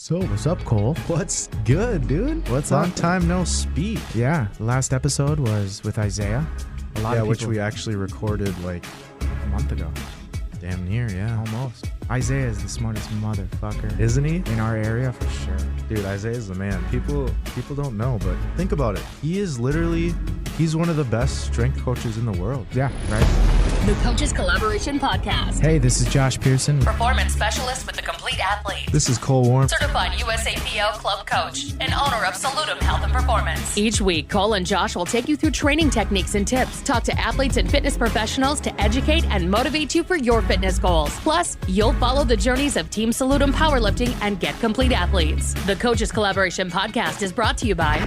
So, what's up, Cole? What's good, dude? What's Long up? time no speak. Yeah, the last episode was with Isaiah. A lot of people, which we actually recorded like a month ago. damn near, yeah. Almost. Isaiah is the smartest motherfucker. Isn't he? In our area, for sure. Dude, Isaiah's the man. People don't know, but think about it. He's one of the best strength coaches in the world. Yeah, right. The Coaches Collaboration Podcast. Hey, this is Josh Pearson. Performance specialist with the Complete Athlete. This is Cole Warren. Certified USAPL club coach and owner of Salutum Health and Performance. Each week, Cole and Josh will take you through training techniques and tips, talk to athletes and fitness professionals to educate and motivate you for your fitness goals. Plus, you'll follow the journeys of Team Salutum Powerlifting and Get Complete Athletes. The Coaches Collaboration Podcast is brought to you by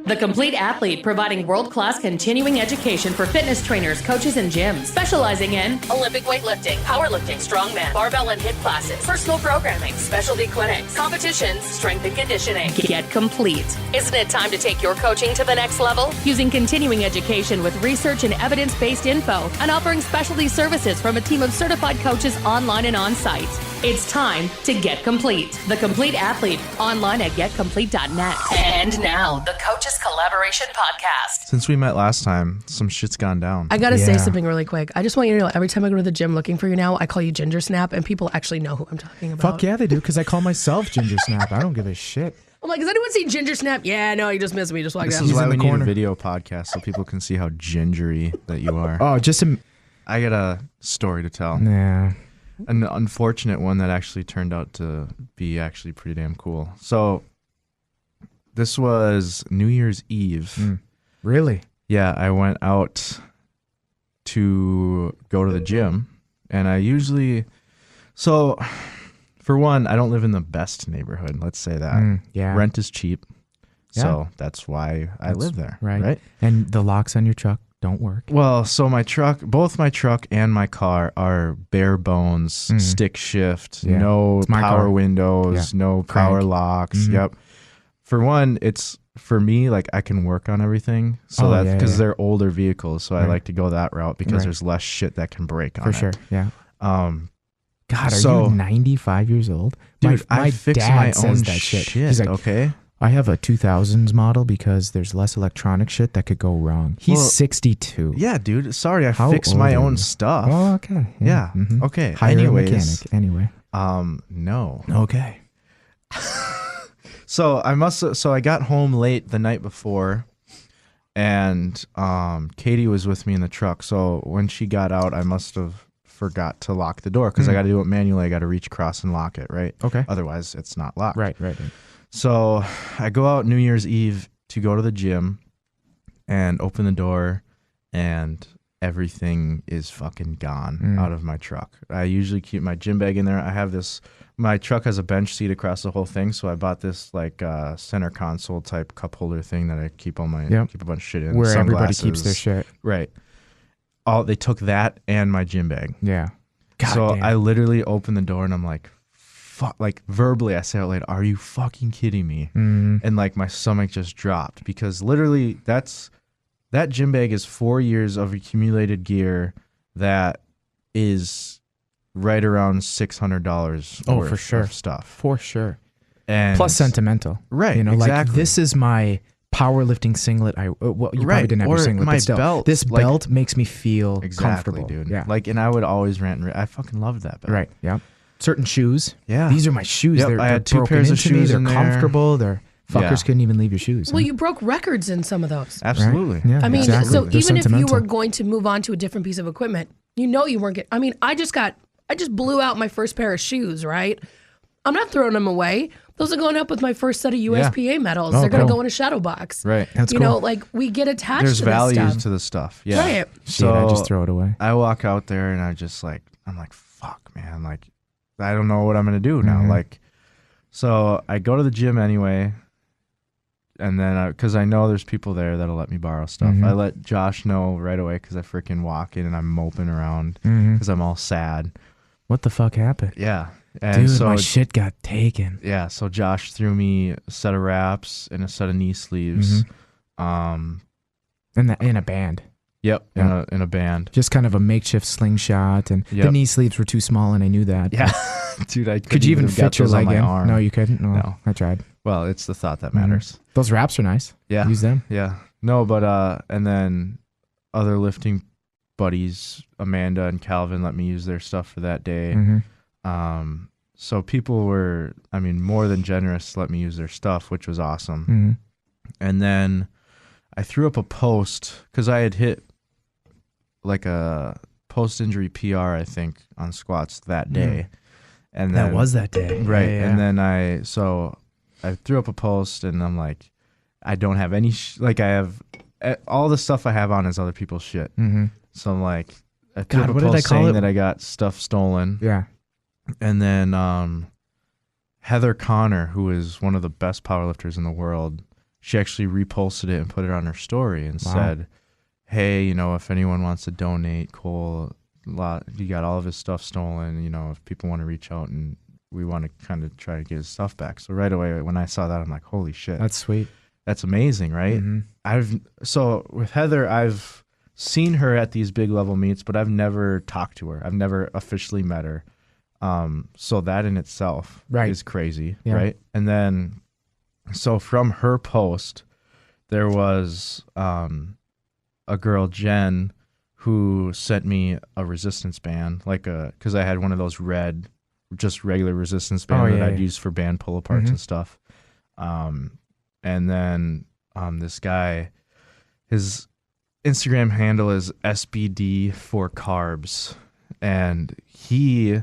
The Complete Athlete, providing world-class continuing education for fitness trainers, coaches, and gyms. Specializing in Olympic weightlifting, powerlifting, strongman, barbell and hip classes, personal programming, specialty clinics, competitions, strength and conditioning. Get Complete. Isn't it time to take your coaching to the next level? Using continuing education with research and evidence-based info and offering specialty services from a team of certified coaches online and on-site. It's time to Get Complete. The Complete Athlete, online at getcomplete.net. And now, the Coaches Collaboration Podcast. Since we met last time, some shit's gone down. I gotta say something really quick. I just want you to know, every time I go to the gym looking for you now, I call you Ginger Snap, and people actually know who I'm talking about. Fuck yeah, they do, because I call myself Ginger Snap. I don't give a shit. I'm like, has anyone seen Ginger Snap? Yeah, no, you just missed me. Just like This that. is why in we the need corner. a video podcast so people can see how gingery that you are. Oh, just a... I got a story to tell. Nah. An unfortunate one that actually turned out to be actually pretty damn cool. So this was New Year's Eve. Really? Yeah, I went out to go to the gym, and I usually, so for one, I don't live in the best neighborhood. Let's say that. Yeah. Rent is cheap, so Yeah. that's why I live there. Right. And the locks on your truck don't work. Well, so both my truck and my car are bare bones, stick shift, Yeah. no It's my power car. windows, Yeah. no power Crank. locks. Yep. For one, it's for me, like I can work on everything. So Oh, that's yeah, because yeah. they're older vehicles. So I Right. like to go that route because Right. there's less shit that can break on For it. sure, yeah. Um, God, are So- you 95 years old? dude, my I fix dad my says own that shit. He's like, okay. I have a 2000s model because there's less electronic shit that could go wrong. He's Well, 62. Yeah, dude. Sorry, I How fix old my are own you? stuff. Oh, okay. Yeah. mhm. Okay. Hire Anyways, a mechanic. Anyway. no. Okay. So I got home late the night before, and Katie was with me in the truck. So when she got out, I must have forgot to lock the door because I got to do it manually. I got to reach across and lock it, right? Okay. Otherwise, it's not locked. Right. So I go out New Year's Eve to go to the gym and open the door, and everything is fucking gone out of my truck. I usually keep my gym bag in there. I have my truck has a bench seat across the whole thing, so I bought this like center console type cup holder thing that I keep all my keep a bunch of shit in. Where everybody keeps their sunglasses. shit. Right. They took that and my gym bag. Yeah. So damn. I literally opened the door and I'm like, fuck, like verbally I say out loud, are you fucking kidding me? And like my stomach just dropped because literally that gym bag is 4 years of accumulated gear that is right around $600 Oh, worth for sure. of stuff. For sure. And Plus sentimental. Right, You know, exactly. like this is my powerlifting singlet. Well, you probably Right, didn't have or your singlet, my but still. belt, This like- belt makes me feel exactly, comfortable. dude. Yeah. Like, and I would always rant. I fucking loved that belt. Right. Yeah. Certain shoes. Yeah. These are my shoes. Yep, They're, I they're had 2 broken pairs of into me. shoes They're in there. comfortable. They're fuckers Yeah. couldn't even leave your shoes. Well, huh? you broke records in some of those. Absolutely. Right? Yeah. I mean, exactly. so They're even if you sentimental. were going to move on to a different piece of equipment, you know you weren't getting. I mean, I just blew out my first pair of shoes, right? I'm not throwing them away. Those are going up with my first set of USPA medals. Oh, They're going to cool. go in a shadow box. Right. That's you cool. know, like we get attached There's to value this stuff. to the stuff. Yeah. Right. Shit, I just throw it away. I walk out there and I'm like, fuck, man. Like, I don't know what I'm going to do now. Like, so I go to the gym anyway. And then, because I know there's people there that'll let me borrow stuff. I let Josh know right away because I freaking walk in and I'm moping around because I'm all sad. What the fuck happened? Yeah. And Dude, so, my shit got taken. yeah. So Josh threw me a set of wraps and a set of knee sleeves. In a band. Yep, Yeah. in a band. Just kind of a makeshift slingshot, and the Yep. knee sleeves were too small, and I knew that. Yeah, dude, I Could you even have got fit your those on leg my in? arm. No, you couldn't. No. I tried. Well, it's the thought that matters. Those wraps are nice. Yeah, Use them. yeah. No, but and then other lifting buddies, Amanda and Calvin, let me use their stuff for that day. Mm-hmm. So people were, I mean, more than generous to let me use their stuff, which was awesome. Mm-hmm. And then I threw up a post because I had hit like a post-injury PR, I think, on squats that day. And then, That was that day. right. Yeah, yeah. And then I threw up a post, and I'm like, I don't have any, I have, all the stuff I have on is other people's shit. Mm-hmm. So I'm like, I threw God, up a what did I post call saying it? that I got stuff stolen. Yeah. And then Heather Connor, who is one of the best powerlifters in the world, she actually reposted it and put it on her story and said, hey, if anyone wants to donate, Cole, you got all of his stuff stolen. If people want to reach out, and we want to kind of try to get his stuff back. So right away, when I saw that, I'm like, holy shit. That's sweet. That's amazing, right? Mm-hmm. So with Heather, I've seen her at these big level meets, but I've never talked to her. I've never officially met her. So that in itself is crazy, right? And then, so from her post, there was a girl, Jen, who sent me a resistance band, because I had one of those red, just regular resistance bands that I'd use for band pull aparts and stuff. And then this guy, his Instagram handle is SBD for carbs, and he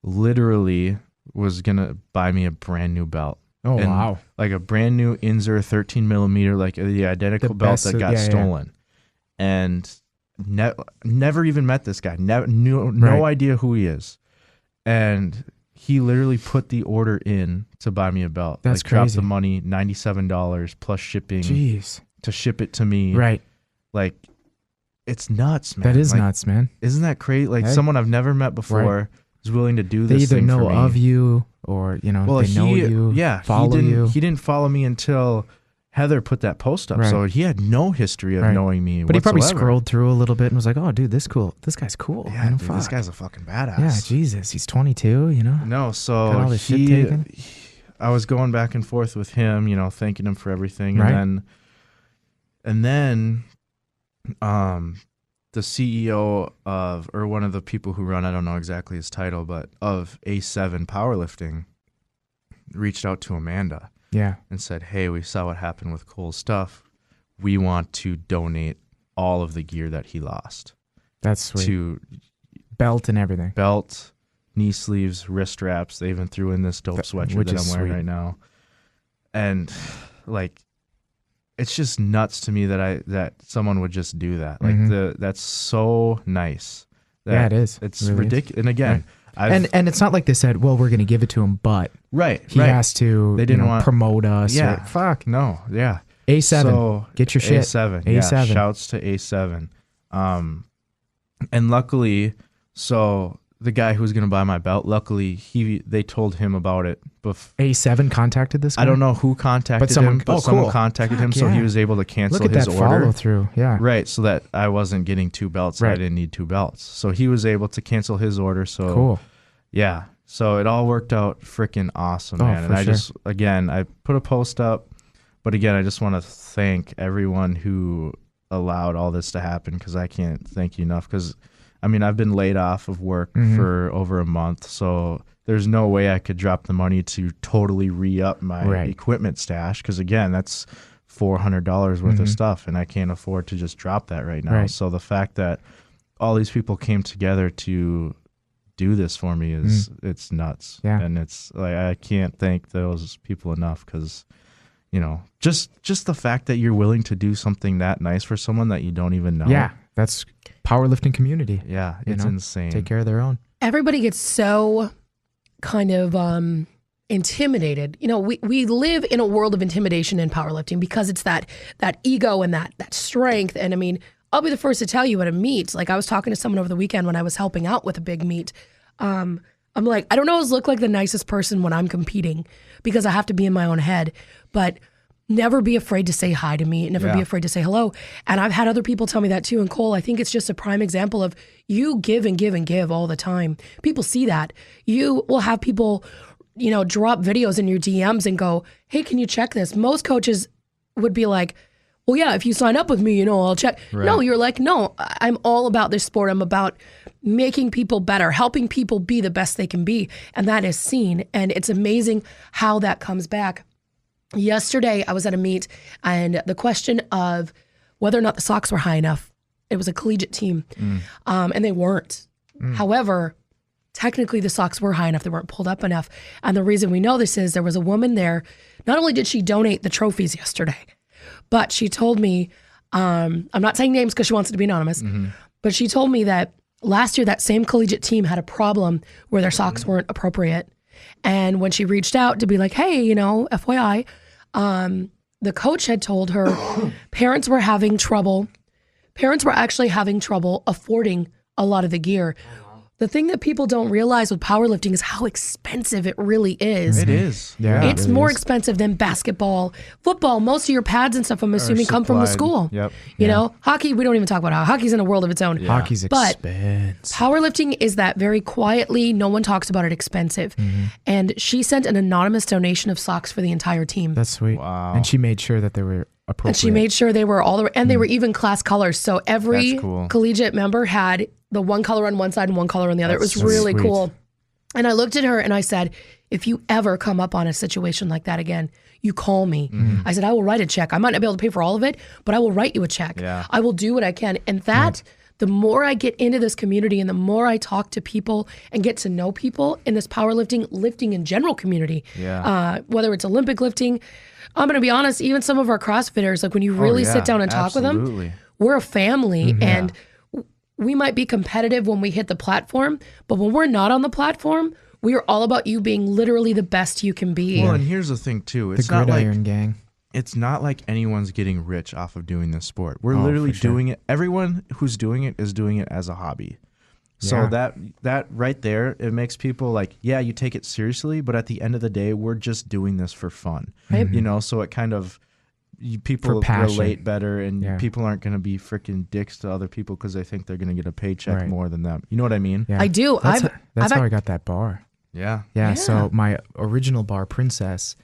literally was gonna buy me a brand new belt. Oh, wow. Like a brand new Inzer 13 millimeter, like the identical belt that got stolen. And never even met this guy. No idea who he is. And he literally put the order in to buy me a belt. That's crazy. Dropped the money, $97 plus shipping. Jeez. To ship it to me. Right. Like, it's nuts, man. That is nuts, man. Isn't that crazy? Like, someone I've never met before is willing to do this thing for me. They either know of you or, they know you, follow you. He didn't follow me until Heather put that post up. Right. So he had no history of knowing me But whatsoever. He probably scrolled through a little bit and was like, oh, dude, this guy's cool. Yeah, dude, this guy's a fucking badass. Yeah, Jesus. He's 22, No, so got all this shit taken. I was going back and forth with him, thanking him for everything. Right. And then the CEO of, or one of the people who run, I don't know exactly his title, but of A7 Powerlifting, reached out to Amanda. Yeah. And said, hey, we saw what happened with Cole's stuff. We want to donate all of the gear that he lost. That's sweet. To belt and everything. Belt, knee sleeves, wrist wraps. They even threw in this dope sweatshirt that I'm wearing right now. And it's just nuts to me that someone would just do that. Like that's so nice. Yeah, it is. It's really ridiculous. And again, and it's not like they said, well, we're going to give it to him, but he has to they didn't want promote us. Yeah. Fuck. No. Yeah. A7. So, get your shit. A7. A7. Yeah. Shouts to A7. And luckily, so the guy who was going to buy my belt, luckily they told him about it. A7 contacted this guy? I don't know who contacted him, but someone contacted him, so he was able to cancel his order. Look at that follow through. Yeah. Right. So that I wasn't getting two belts. Right. I didn't need two belts. So he was able to cancel his order. So cool. Yeah. So it all worked out freaking awesome, man. And I just, again, I put a post up, but again, I just want to thank everyone who allowed all this to happen, because I can't thank you enough. Because, I mean, I've been laid off of work for over a month, so there's no way I could drop the money to totally re-up my equipment stash, because, again, that's $400 worth of stuff, and I can't afford to just drop that right now. So the fact that all these people came together to do this for me is it's nuts. Yeah. And it's like, I can't thank those people enough, because just the fact that you're willing to do something that nice for someone that you don't even know. Yeah, that's powerlifting community. Yeah, it's insane. Take care of their own. Everybody gets so kind of intimidated. We live in a world of intimidation in powerlifting, because it's that ego and that strength. And I mean, I'll be the first to tell you at a meet, like I was talking to someone over the weekend when I was helping out with a big meet. I'm like, I don't always look like the nicest person when I'm competing, because I have to be in my own head. But never be afraid to say hi to me, never be afraid to say hello. And I've had other people tell me that too. And Cole, I think it's just a prime example of you give and give and give all the time. People see that. You will have people, drop videos in your DMs and go, hey, can you check this? Most coaches would be like, well, yeah, if you sign up with me, I'll check. Right. No, you're like, no, I'm all about this sport. I'm about making people better, helping people be the best they can be. And that is seen. And it's amazing how that comes back. Yesterday, I was at a meet, and the question of whether or not the socks were high enough, it was a collegiate team, and they weren't. However, technically the socks were high enough. They weren't pulled up enough. And the reason we know this is there was a woman there. Not only did she donate the trophies yesterday, but she told me, I'm not saying names because she wants it to be anonymous, but she told me that last year that same collegiate team had a problem where their socks weren't appropriate. And when she reached out to be like, hey, FYI, the coach had told her parents were actually having trouble affording a lot of the gear. The thing that people don't realize with powerlifting is how expensive it really is. It is. Yeah, it's it more is. expensive than basketball. Football, most of your pads and stuff, I'm assuming, come from the school. Yep. You know, hockey, we don't even talk about hockey's in a world of its own. Yeah. Hockey's But expensive. powerlifting is that very quietly, no one talks about it, expensive. And she sent an anonymous donation of socks for the entire team. That's sweet. Wow. And she made sure that they were appropriate. And she made sure they were they were even class colors. So every That's cool. collegiate member had the one color on one side and one color on the other. It was That's really sweet. cool. And I looked at her and I said, if you ever come up on a situation like that again, you call me. I said, I will write a check. I might not be able to pay for all of it, but I will write you a check. Yeah. I will do what I can. And that, the more I get into this community and the more I talk to people and get to know people in this powerlifting, lifting in general community, whether it's Olympic lifting, I'm going to be honest, even some of our CrossFitters, like when you really sit down and talk with them, we're a family and we might be competitive when we hit the platform, but when we're not on the platform, we are all about you being literally the best you can be. Well, and here's the thing too. The Gridiron Gang. It's not like anyone's getting rich off of doing this sport. We're Oh, literally for sure. doing it. Everyone who's doing it is doing it as a hobby. So Yeah. that right there, it makes people like, yeah, you take it seriously, but at the end of the day, we're just doing this for fun. Right. You know, so it kind of people passion. relate better, and Yeah. people aren't going to be freaking dicks to other people because they think they're going to get a paycheck Right. more than them. You know what I mean? Yeah. I do. That's, I've how I got that bar. Yeah. Yeah, Yeah. so my original bar, Princess,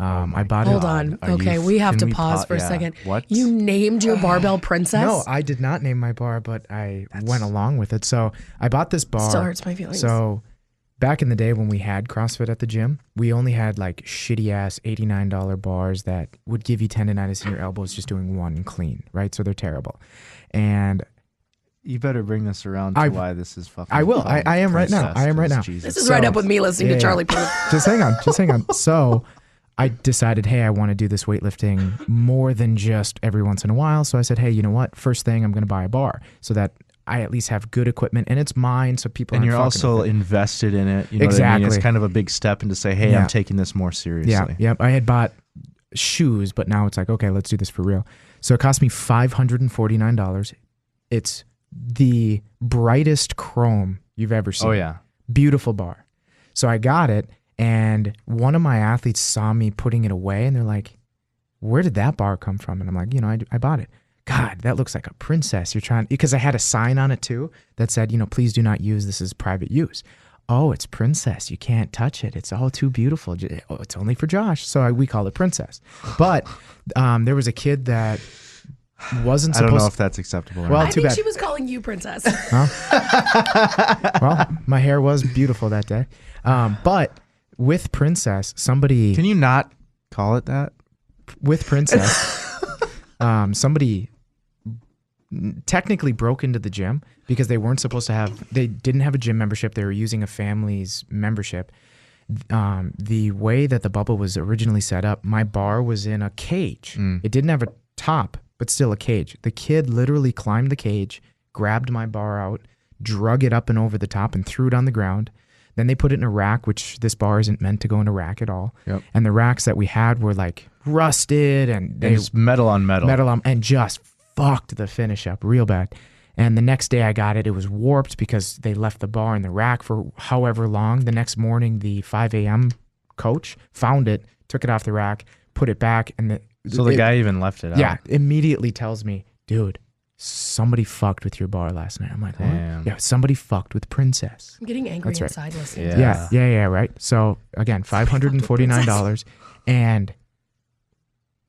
I bought Hold it. on. Are you Okay, we have to can we pause for a yeah. second. What? You named your barbell princess? No, I did not name my bar, but I went along with it. So I bought this bar. Still hurts my feelings. So back in the day when we had CrossFit at the gym, we only had like shitty ass $89 bars that would give you tendonitis in your elbows just doing one clean, right? So they're terrible. And You better bring this around to why this is fucking. I will. I am right now. Princess, I am right 'cause now. Jesus. This is right up with me listening to Charlie Puth. Just hang on. Just hang on. So I decided, hey, I want to do this weightlifting more than just every once in a while. So I said, hey, you know what? First thing, I'm going to buy a bar so that I at least have good equipment and it's mine. So people And aren't you're fucking also with it. invested in it. You know what I mean? It's Exactly. kind of a big step into say, hey, Yeah. I'm taking this more seriously. Yeah. Yep. I had bought shoes, but now it's like, okay, let's do this for real. So it cost me $549. It's the brightest chrome you've ever seen. Oh, yeah. Beautiful bar. So I got it, and one of my athletes saw me putting it away, and they're like, where did that bar come from? And I'm like, I bought it. God, that looks like a princess. You're trying, because I had a sign on it too that said, please do not use this as private use. Oh, it's Princess. You can't touch it. It's all too beautiful. Oh, it's only for Josh. So we call it Princess. But there was a kid that wasn't I don't supposed know if that's acceptable. Or Well, not. I too think bad. she was calling you princess. Well, my hair was beautiful that day. But with Princess, somebody Can you not call it that? with Princess, somebody technically broke into the gym because they weren't supposed to have, they didn't have a gym membership. They were using a family's membership. The way that the bubble was originally set up, my bar was in a cage. It didn't have a top, but still a cage. The kid literally climbed the cage, grabbed my bar out, drug it up and over the top and threw it on the ground. Then they put it in a rack, which this bar isn't meant to go in a rack at all. Yep. And the racks that we had were like rusted and they It's metal on metal. and just fucked the finish up real bad. And the next day I got it, it was warped because they left the bar in the rack for however long. The next morning, the 5 a.m. coach found it, took it off the rack, put it back, and So the guy even left it out. Yeah, immediately tells me, dude, somebody fucked with your bar last night. I'm like, what? Damn. Yeah, somebody fucked with Princess. I'm getting angry That's right. inside listening. Yeah. Yeah, right. So again, $549, and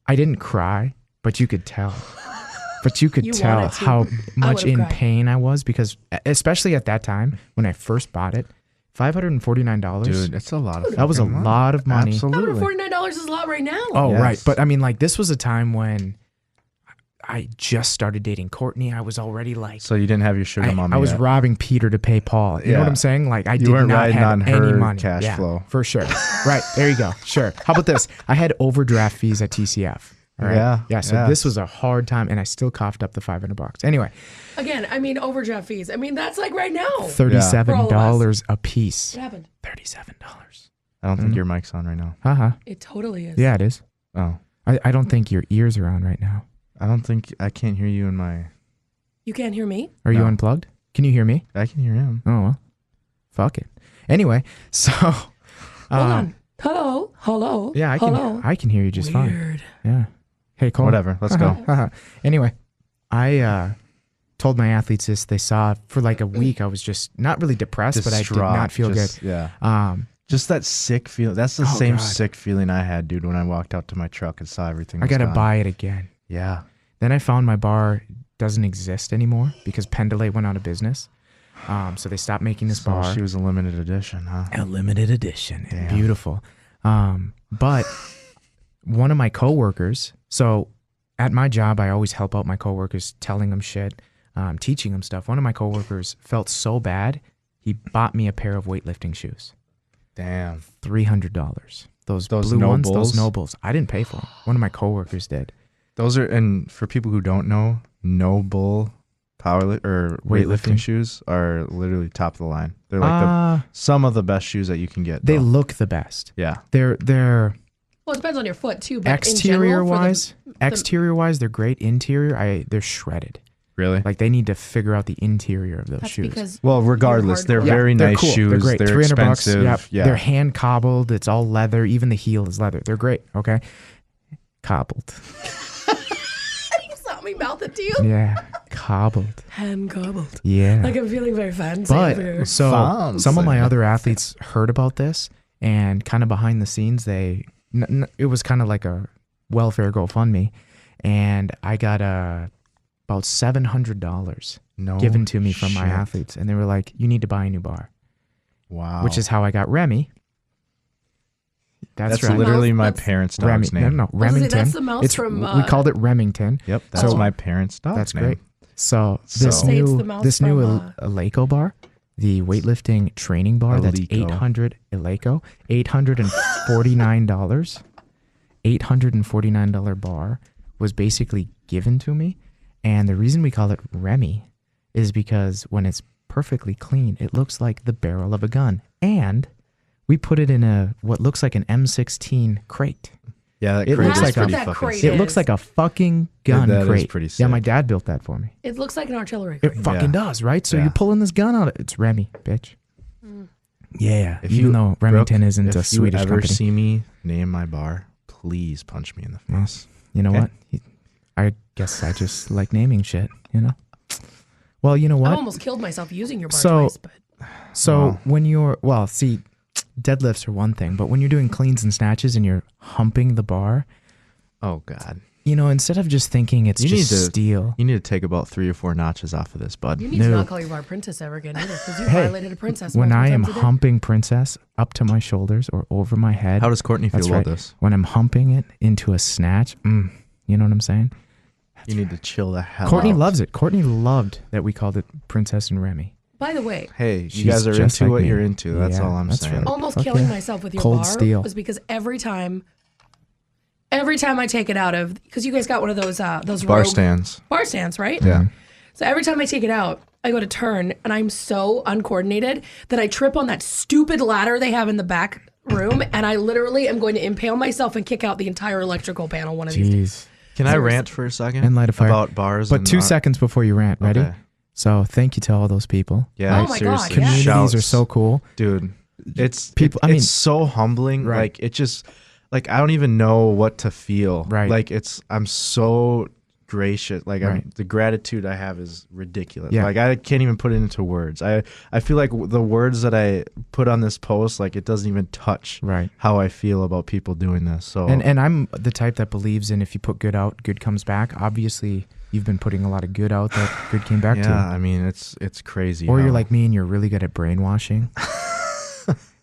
I didn't cry, but you could tell. But you could You tell wanted to. how much would've in cried. pain I was, because especially at that time when I first bought it, $549. Dude, it's a lot of that was a fucking lot of money. Absolutely. $149 is a lot right now. Oh, Yes. right. But I mean, like, this was a time when I just started dating Courtney. I was already like, So you didn't have your sugar mommy I was yet. robbing Peter to pay Paul. You know Yeah. what I'm saying? Like, I did weren't not riding have on any her money. cash Yeah, flow. for sure. Right. There you go. Sure. How about this? I had overdraft fees at TCF. All right? Yeah, Yeah. So yeah. this was a hard time, and I still coughed up the $500. Anyway, Again, I mean, overdraft fees. I mean, that's like right now. $37 a piece. What happened? $37. I don't think your mic's on right now. Haha. It totally is. Yeah, it is. Oh. I don't think your ears are on right now. I don't think I can't hear you in my. You can't hear me? Are you No. unplugged? Can you hear me? I can hear him. Oh, well. Fuck it. Anyway, so. Hold on. Hello? Hello? Yeah, Hello? I can hear you just fine. Weird. Yeah. Hey, Cole. Whatever. Let's go. Anyway, I told my athletes this. They saw for like a week I was just not really depressed, but I did not feel good. Yeah. Just that sick feeling. That's the Oh, same God. sick feeling I had, dude, when I walked out to my truck and saw everything. I was got to gone. buy it again. Yeah. Then I found my bar doesn't exist anymore because Pendlay went out of business. So they stopped making this So bar. she was a limited edition, huh? A limited edition. And Damn. beautiful. But one of my coworkers, so at my job, I always help out my coworkers, telling them shit, teaching them stuff. One of my coworkers felt so bad, he bought me a pair of weightlifting shoes. Damn. $300. Those Those blue no ones, bulls? those no bulls. I didn't pay for them. One of my coworkers did. Those are, and for people who don't know, no bull weightlifting Weightlifting. shoes are literally top of the line. They're like some of the best shoes that you can get. They though. look the best. Yeah. They're Well, it depends on your foot, too. But exterior in general, wise, they're great. Interior, they're shredded. Really? Like they need to figure out the interior of those that's shoes. because Well, regardless, they're hardcore. very they're nice cool. shoes. They're great. They're $300 expensive. Yep. Yeah. They're hand cobbled. It's all leather. Even the heel is leather. They're great. Okay. Cobbled. you saw me mouth it to you. Yeah. Cobbled. Hand gobbled. Yeah. Like I'm feeling very fancy. But so Fancy. some of my other athletes heard about this, and kind of behind the scenes, it was kind of like a welfare GoFundMe, and I got about $700 given to me from my shit. athletes, and they were like, "You need to buy a new bar," Wow. which is how I got Remy. That's right. literally my That's- parents' dog's name. I was gonna say, Remington. that's the mouse from, we called it Remington. Yep, that's So- my parents' dog's That's name. great. So this So- Say it's new the mouse this new from, Eleiko bar, the weightlifting training bar, that's Eleiko. $849. $849 bar was basically given to me, and the reason we call it Remy is because when it's perfectly clean, it looks like the barrel of a gun, and we put it in what looks like an M16 crate. Yeah, that It crate looks is like pretty that fucking crate sick. It looks like a fucking gun that is crate. pretty Yeah, my sick. dad built that for me. It looks like an artillery. It crate. fucking Yeah. does, right? So Yeah. you're pulling this gun out. It's Remy, bitch. Yeah, If even though Remington Brooke, isn't a if you Swedish ever company. see me name my bar, please punch me in the face. You know Okay. what? I guess I just like naming shit, you know? Well, you know I what? almost killed myself using your bar So- twice, but So Wow. when see, deadlifts are one thing, but when you're doing cleans and snatches and you're humping the bar, Oh God, you know, instead of just thinking it's You just need to- steel. you need to take about 3 or 4 notches off of this, bud. you need to No. not call your bar princess ever again either, because you Hey, violated a princess. When I am multiple times a day. humping Princess up to my shoulders or over my head, How does Courtney feel that's about right. this? When I'm humping it into a snatch, you know what I'm saying? You need to chill the hell Courtney out. loves it. Courtney loved that we called it Princess and Remy. By the way, Hey, you She's guys are just into like what me. you're into. That's Yeah, all I'm that's saying. right. almost Fuck killing yeah. myself with your Cold bar steel. was because every time I take it out of, because you guys got one of those Bar rogue stands. bar stands, right? Yeah. So every time I take it out, I go to turn, and I'm so uncoordinated that I trip on that stupid ladder they have in the back room, and I literally am going to impale myself and kick out the entire electrical panel one of these days. Jeez. Can I Seriously. rant for a second? And light a fire. About bars. But and 2 seconds before you rant, ready? Okay. So thank you to all those people. Yeah, Oh my God, seriously. yeah. Communities Shouts. are so cool. Dude, it's People- I I mean- it's so humbling. Right. Like it just like I don't even know what to feel. Right. Like I'm so gracious. Like Right. the gratitude I have is ridiculous. Yeah. Like I can't even put it into words. I feel like the words that I put on this post, like it doesn't even touch Right. how I feel about people doing this. So And I'm the type that believes in if you put good out, good comes back. Obviously, you've been putting a lot of good out that good came back to you. yeah, I mean it's crazy. Or how- you're like me and you're really good at brainwashing.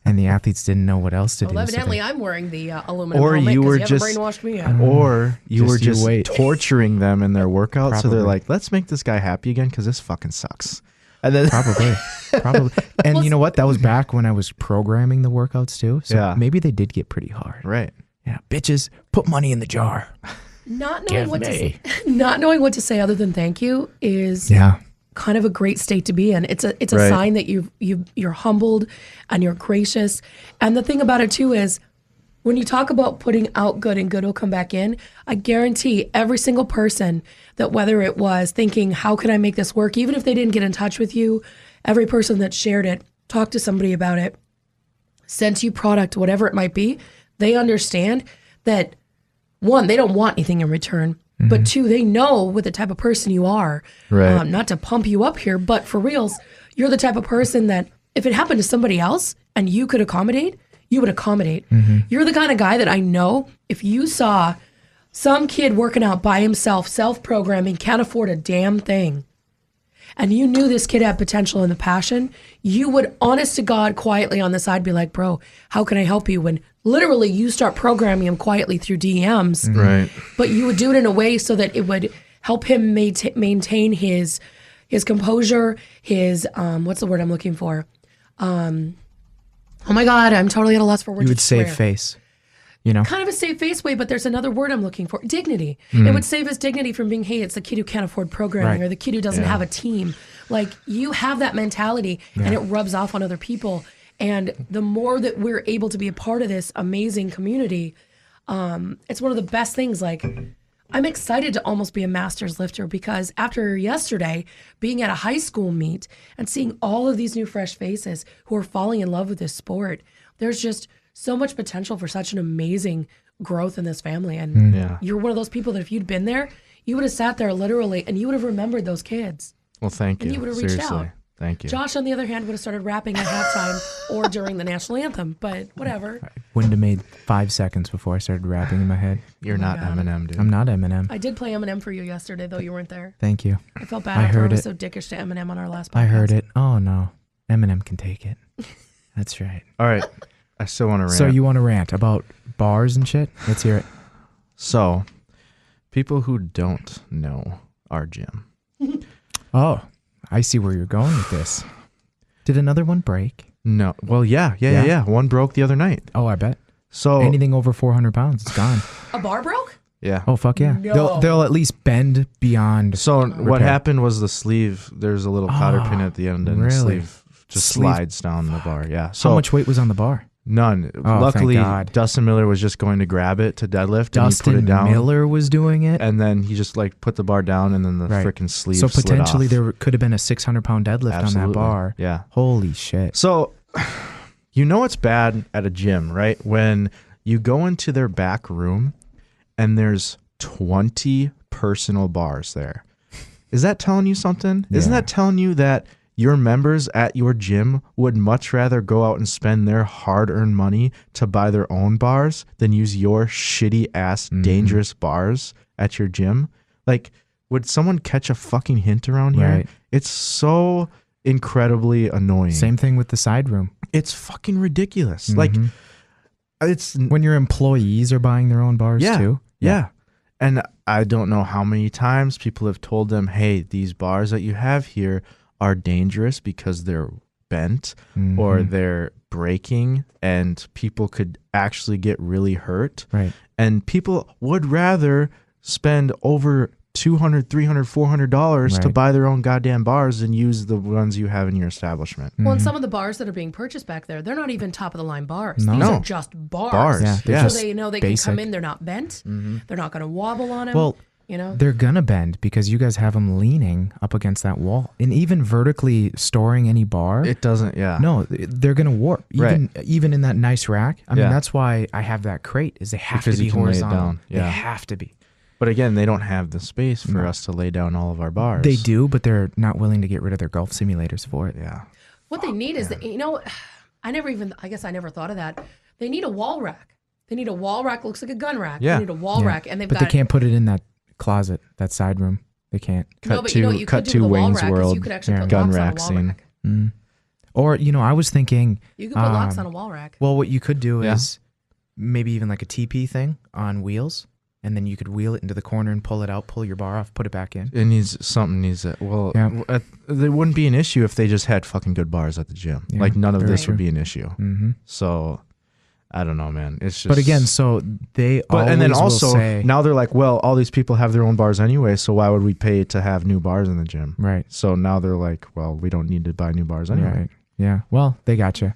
And the athletes didn't know what else to do. Well, so evidently, they- I'm wearing the aluminum Or helmet you 'cause were you haven't just- brainwashed me yet. or you Just were you just wait. torturing them in their workout. So they're Probably. like, let's make this guy happy again because this fucking sucks. And then Probably. And you know what? That was back when I was programming the workouts too. So Yeah. maybe they did get pretty hard. right. Yeah. Bitches, put money in the jar. Not knowing Give what to me. not knowing what to say other than thank you is Yeah. kind of a great state to be in. It's a Right. sign that you're humbled and you're gracious. And the thing about it too is when you talk about putting out good and good will come back in, I guarantee every single person that whether it was thinking, how can I make this work? Even if they didn't get in touch with you, every person that shared it, talked to somebody about it, sent you product, whatever it might be, they understand that one, they don't want anything in return. But two, they know what the type of person you are. Right. Not to pump you up here, but for reals, you're the type of person that if it happened to somebody else and you could accommodate, you would accommodate. You're the kind of guy that I know if you saw some kid working out by himself, self-programming, can't afford a damn thing, and you knew this kid had potential and the passion, you would, honest to God, quietly on the side be like, bro, how can I help you? When literally you start programming him quietly through DMs, Right. but you would do it in a way so that it would help him maintain his composure, his, what's the word I'm looking for? Oh my God, I'm totally at a loss for words. You would to save swear. face. You know? Kind of a safe face way, but there's another word I'm looking for. Dignity. It would save his dignity from being, hey, it's the kid who can't afford programming Right. or the kid who doesn't have a team. Like you have that mentality and it rubs off on other people. And the more that we're able to be a part of this amazing community, it's one of the best things. Like I'm excited to almost be a master's lifter because after yesterday, being at a high school meet and seeing all of these new fresh faces who are falling in love with this sport, there's just so much potential for such an amazing growth in this family. And Yeah. you're one of those people that if you'd been there, you would have sat there literally and you would have remembered those kids. Well, thank you. And you would've reached Seriously. out. Thank you. Josh, on the other hand, would have started rapping at halftime or during the national anthem, but whatever. Wouldn't have made 5 seconds before I started rapping in my head. You're not God. Eminem, dude. I'm not Eminem. I did play Eminem for you yesterday, though you weren't there. Thank you. I felt bad I after I heard was it. so dickish to Eminem on our last podcast. I heard it. Oh no. Eminem can take it. That's right. All right. I still want to rant. So you want to rant about bars and shit? Let's hear it. So, people who don't know our gym. Oh, I see where you're going with this. Did another one break? No. Well, Yeah? yeah. One broke the other night. Oh, I bet. So, Anything over 400 pounds, it's gone. A bar broke? yeah. Oh, fuck yeah. No. They'll at least bend beyond. So what repair. happened was the sleeve, there's a little cotter pin at the end and the really? sleeve just Sleeve- slides down the bar. Yeah. So How much weight was on the bar? none. Oh, Luckily, thank God. Dustin Miller was just going to grab it to deadlift and he Dustin put it down. Miller was doing it. And then he just like put the bar down and then the Right. freaking sleeve So slid potentially off. there could have been a 600-pound deadlift on Absolutely. that bar. Yeah. Holy shit. So, you know it's bad at a gym, right? When you go into their back room and there's 20 personal bars there. Is that telling you something? Isn't Yeah. that telling you that your members at your gym would much rather go out and spend their hard-earned money to buy their own bars than use your shitty-ass, dangerous bars at your gym? Like, would someone catch a fucking hint around here? Right. It's so incredibly annoying. Same thing with the side room. It's fucking ridiculous. Like, it's When your employees are buying their own bars too. yeah. And I don't know how many times people have told them, hey, these bars that you have here are dangerous because they're bent or they're breaking and people could actually get really hurt. Right. And people would rather spend over $200, $300, $400 to Right. buy their own goddamn bars than use the ones you have in your establishment. Well, and some of the bars that are being purchased back there, they're not even top of the line bars. No. These No. are just bars. Bars. Yeah, they're Yeah. So just they know they can basic. come in, they're not bent, they're not going to wobble on them. Well, You know, they're gonna bend because you guys have them leaning up against that wall, and even vertically storing any bar, It doesn't. Yeah. no, they're gonna warp. Even in that nice rack. I mean, that's why I have that crate. Is they have Because to be you can lay it horizontal. down. Yeah. They have to be. But again, they don't have the space for us to lay down all of our bars. They do, but they're not willing to get rid of their golf simulators for it. Yeah. what they need is, I guess I never thought of that. They need a wall rack. They need a wall rack. Looks like a gun rack. Yeah. They need a wall rack, and But they can't put it in that closet, that side room. They can't. Cut to Wayne's World you could actually put gun locks rack on a wall scene. rack. Or, I was thinking. You could put locks on a wall rack. Well, what you could do is maybe even like a TP thing on wheels, and then you could wheel it into the corner and pull it out, pull your bar off, put it back in. It needs that. Well, there wouldn't be an issue if they just had fucking good bars at the gym. Yeah, like none of very this true. would be an issue. Mm-hmm. So I don't know, man. It's just. But again, so they always and then will also say, now they're like, well, all these people have their own bars anyway, so why would we pay to have new bars in the gym? right, So now they're like, well, we don't need to buy new bars anyway. right, yeah. Well, they gotcha.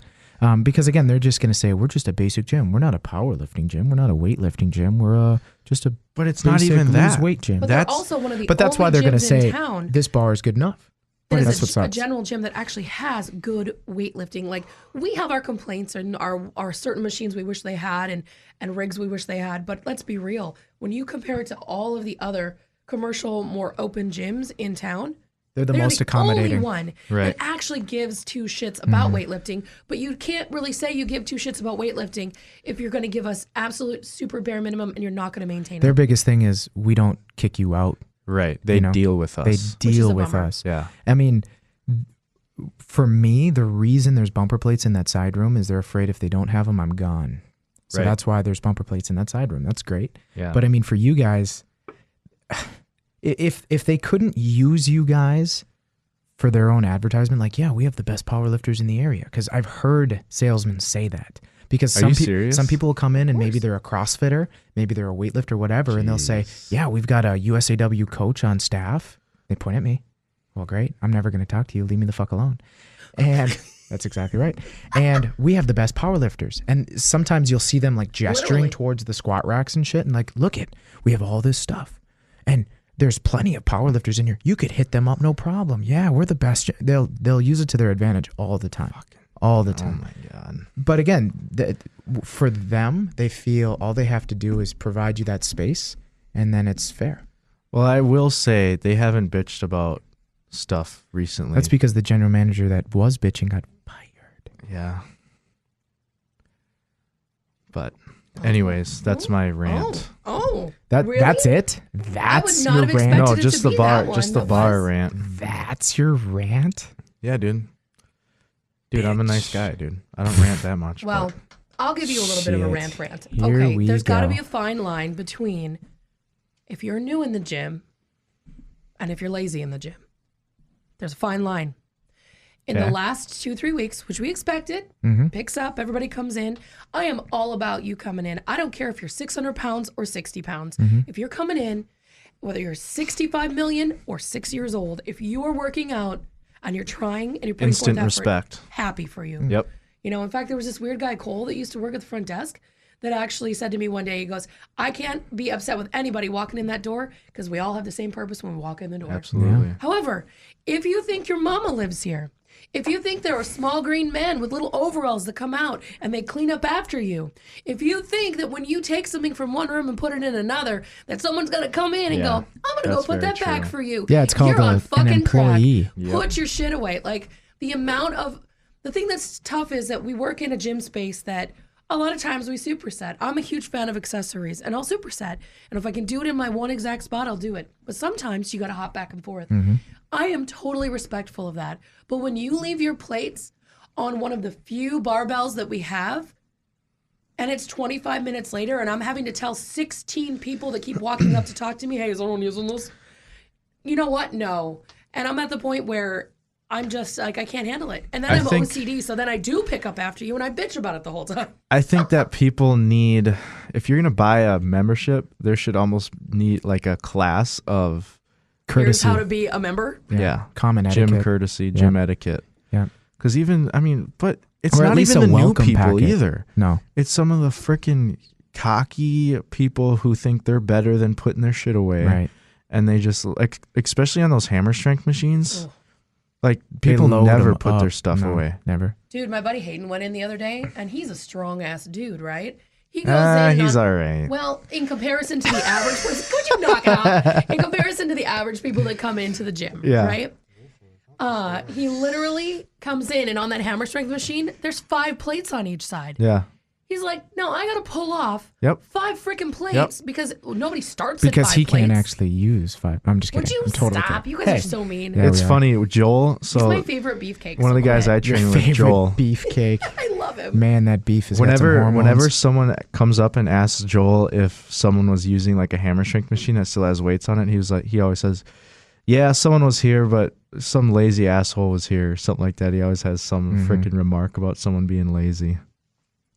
Because again, they're just gonna say we're just a basic gym. We're not a powerlifting gym. We're not a weightlifting gym. We're just a. But it's not basic even lose that. weight gym. But they're also one of the But that's why they're going to say town this bar is good enough. that That's what is a sucks. general gym that actually has good weightlifting. Like, we have our complaints and our certain machines we wish they had and rigs we wish they had. But let's be real. When you compare it to all of the other commercial, more open gyms in town, They're the they're most the accommodating. only one Right. that actually gives two shits about Mm-hmm. weightlifting. But you can't really say you give two shits about weightlifting if you're going to give us absolute super bare minimum and you're not going to maintain Their it. biggest thing is we don't kick you out. Right. They deal with us. They is deal a with bummer. us. Yeah. I mean, for me, the reason there's bumper plates in that side room is they're afraid if they don't have them, I'm gone. So Right. that's why there's bumper plates in that side room. That's great. Yeah. But I mean, for you guys, if they couldn't use you guys for their own advertisement, like, yeah, we have the best powerlifters in the area, because I've heard salesmen say that. Because Are you serious? some people will come in and maybe they're a CrossFitter, maybe they're a weightlifter, whatever, and they'll say, yeah, we've got a USAW coach on staff. They point at me. Well, great. I'm never going to talk to you. Leave me the fuck alone. And that's exactly right. And we have the best powerlifters. And sometimes you'll see them like gesturing Literally. towards the squat racks and shit, and like, look it, we have all this stuff. And there's plenty of powerlifters in here. You could hit them up, no problem. Yeah, we're the best. They'll use it to their advantage all the time. All the time. Oh my God. But again, for them, they feel all they have to do is provide you that space, and then it's fair. Well, I will say they haven't bitched about stuff recently. That's because the general manager that was bitching got fired. Yeah. But anyways, that's my rant. Oh, really? That's it. That's not your have rant. expected No, it just to the be bar, that one. just the That bar was- rant. That's your rant. Yeah, dude. Dude, I'm a nice guy, dude. I don't rant that much. Well, but I'll give you a little bit of a Shit. rant. Here Okay, we there's got to go. be a fine line between if you're new in the gym and if you're lazy in the gym. There's a fine line. In Okay. the last 2-3 weeks, which we expected, picks up, everybody comes in. I am all about you coming in. I don't care if you're 600 pounds or 60 pounds. If you're coming in, whether you're 65 million or 6 years old, if you are working out and you're trying and you're putting Instant forth effort, respect. happy for you. Yep. You know, in fact, there was this weird guy, Cole, that used to work at the front desk that actually said to me one day, he goes, I can't be upset with anybody walking in that door because we all have the same purpose when we walk in the door. Absolutely. However, if you think your mama lives here, if you think there are small green men with little overalls that come out and they clean up after you, if you think that when you take something from one room and put it in another, that someone's going to come in and Yeah, go, I'm going to go that's put very that back true. for you. Yeah, it's called You're on an fucking employee. crack. Yep. Put your shit away. Like, the amount of, the thing that's tough is that we work in a gym space that a lot of times we superset. I'm a huge fan of accessories, and I'll superset. And if I can do it in my one exact spot, I'll do it. But sometimes you got to hop back and forth. I am totally respectful of that. But when you leave your plates on one of the few barbells that we have, and it's 25 minutes later, and I'm having to tell 16 people that keep walking up to talk to me, hey, is someone using this? You know what? No. And I'm at the point where I'm just like, I can't handle it. And then I I'm think- OCD, so then I do pick up after you and I bitch about it the whole time. I think that people need, if you're going to buy a membership, there should almost need like a class of Courtesy. Here's how to be a member. yeah, Common gym etiquette. courtesy, gym etiquette. Yeah. Because even, I mean, but it's Or at not least even a the new welcome people packet. either. No. It's some of the freaking cocky people who think they're better than putting their shit away. Right. and they just like, especially on those hammer strength machines, Ugh. like They people load never them put up. their stuff No, away. Never. Dude, my buddy Hayden went in the other day, and he's a strong ass dude, right? He goes in. And He's all right. Well, in comparison to the average person, could you knock it off? In comparison to the average people that come into the gym, Yeah. right? He literally comes in, and on that hammer strength machine, there's 5 plates on each side. Yeah. He's like, no, I gotta pull off Yep. 5 freaking plates because nobody starts Because at 5 he plates. can't actually use 5. I'm just kidding. Would you I'm totally stop? kidding. You guys are so mean. Yeah, It's we are. funny, Joel. He's So my favorite beefcake. one of the so go guys I ahead. train Your with, favorite Joel. beefcake. I love him. Man, that beef has got some Whenever hormones. someone comes up and asks Joel if someone was using like a hammer strength machine that still has weights on it, he always says, "Yeah, someone was here, but some lazy asshole was here," something like that. He always has some freaking remark about someone being lazy.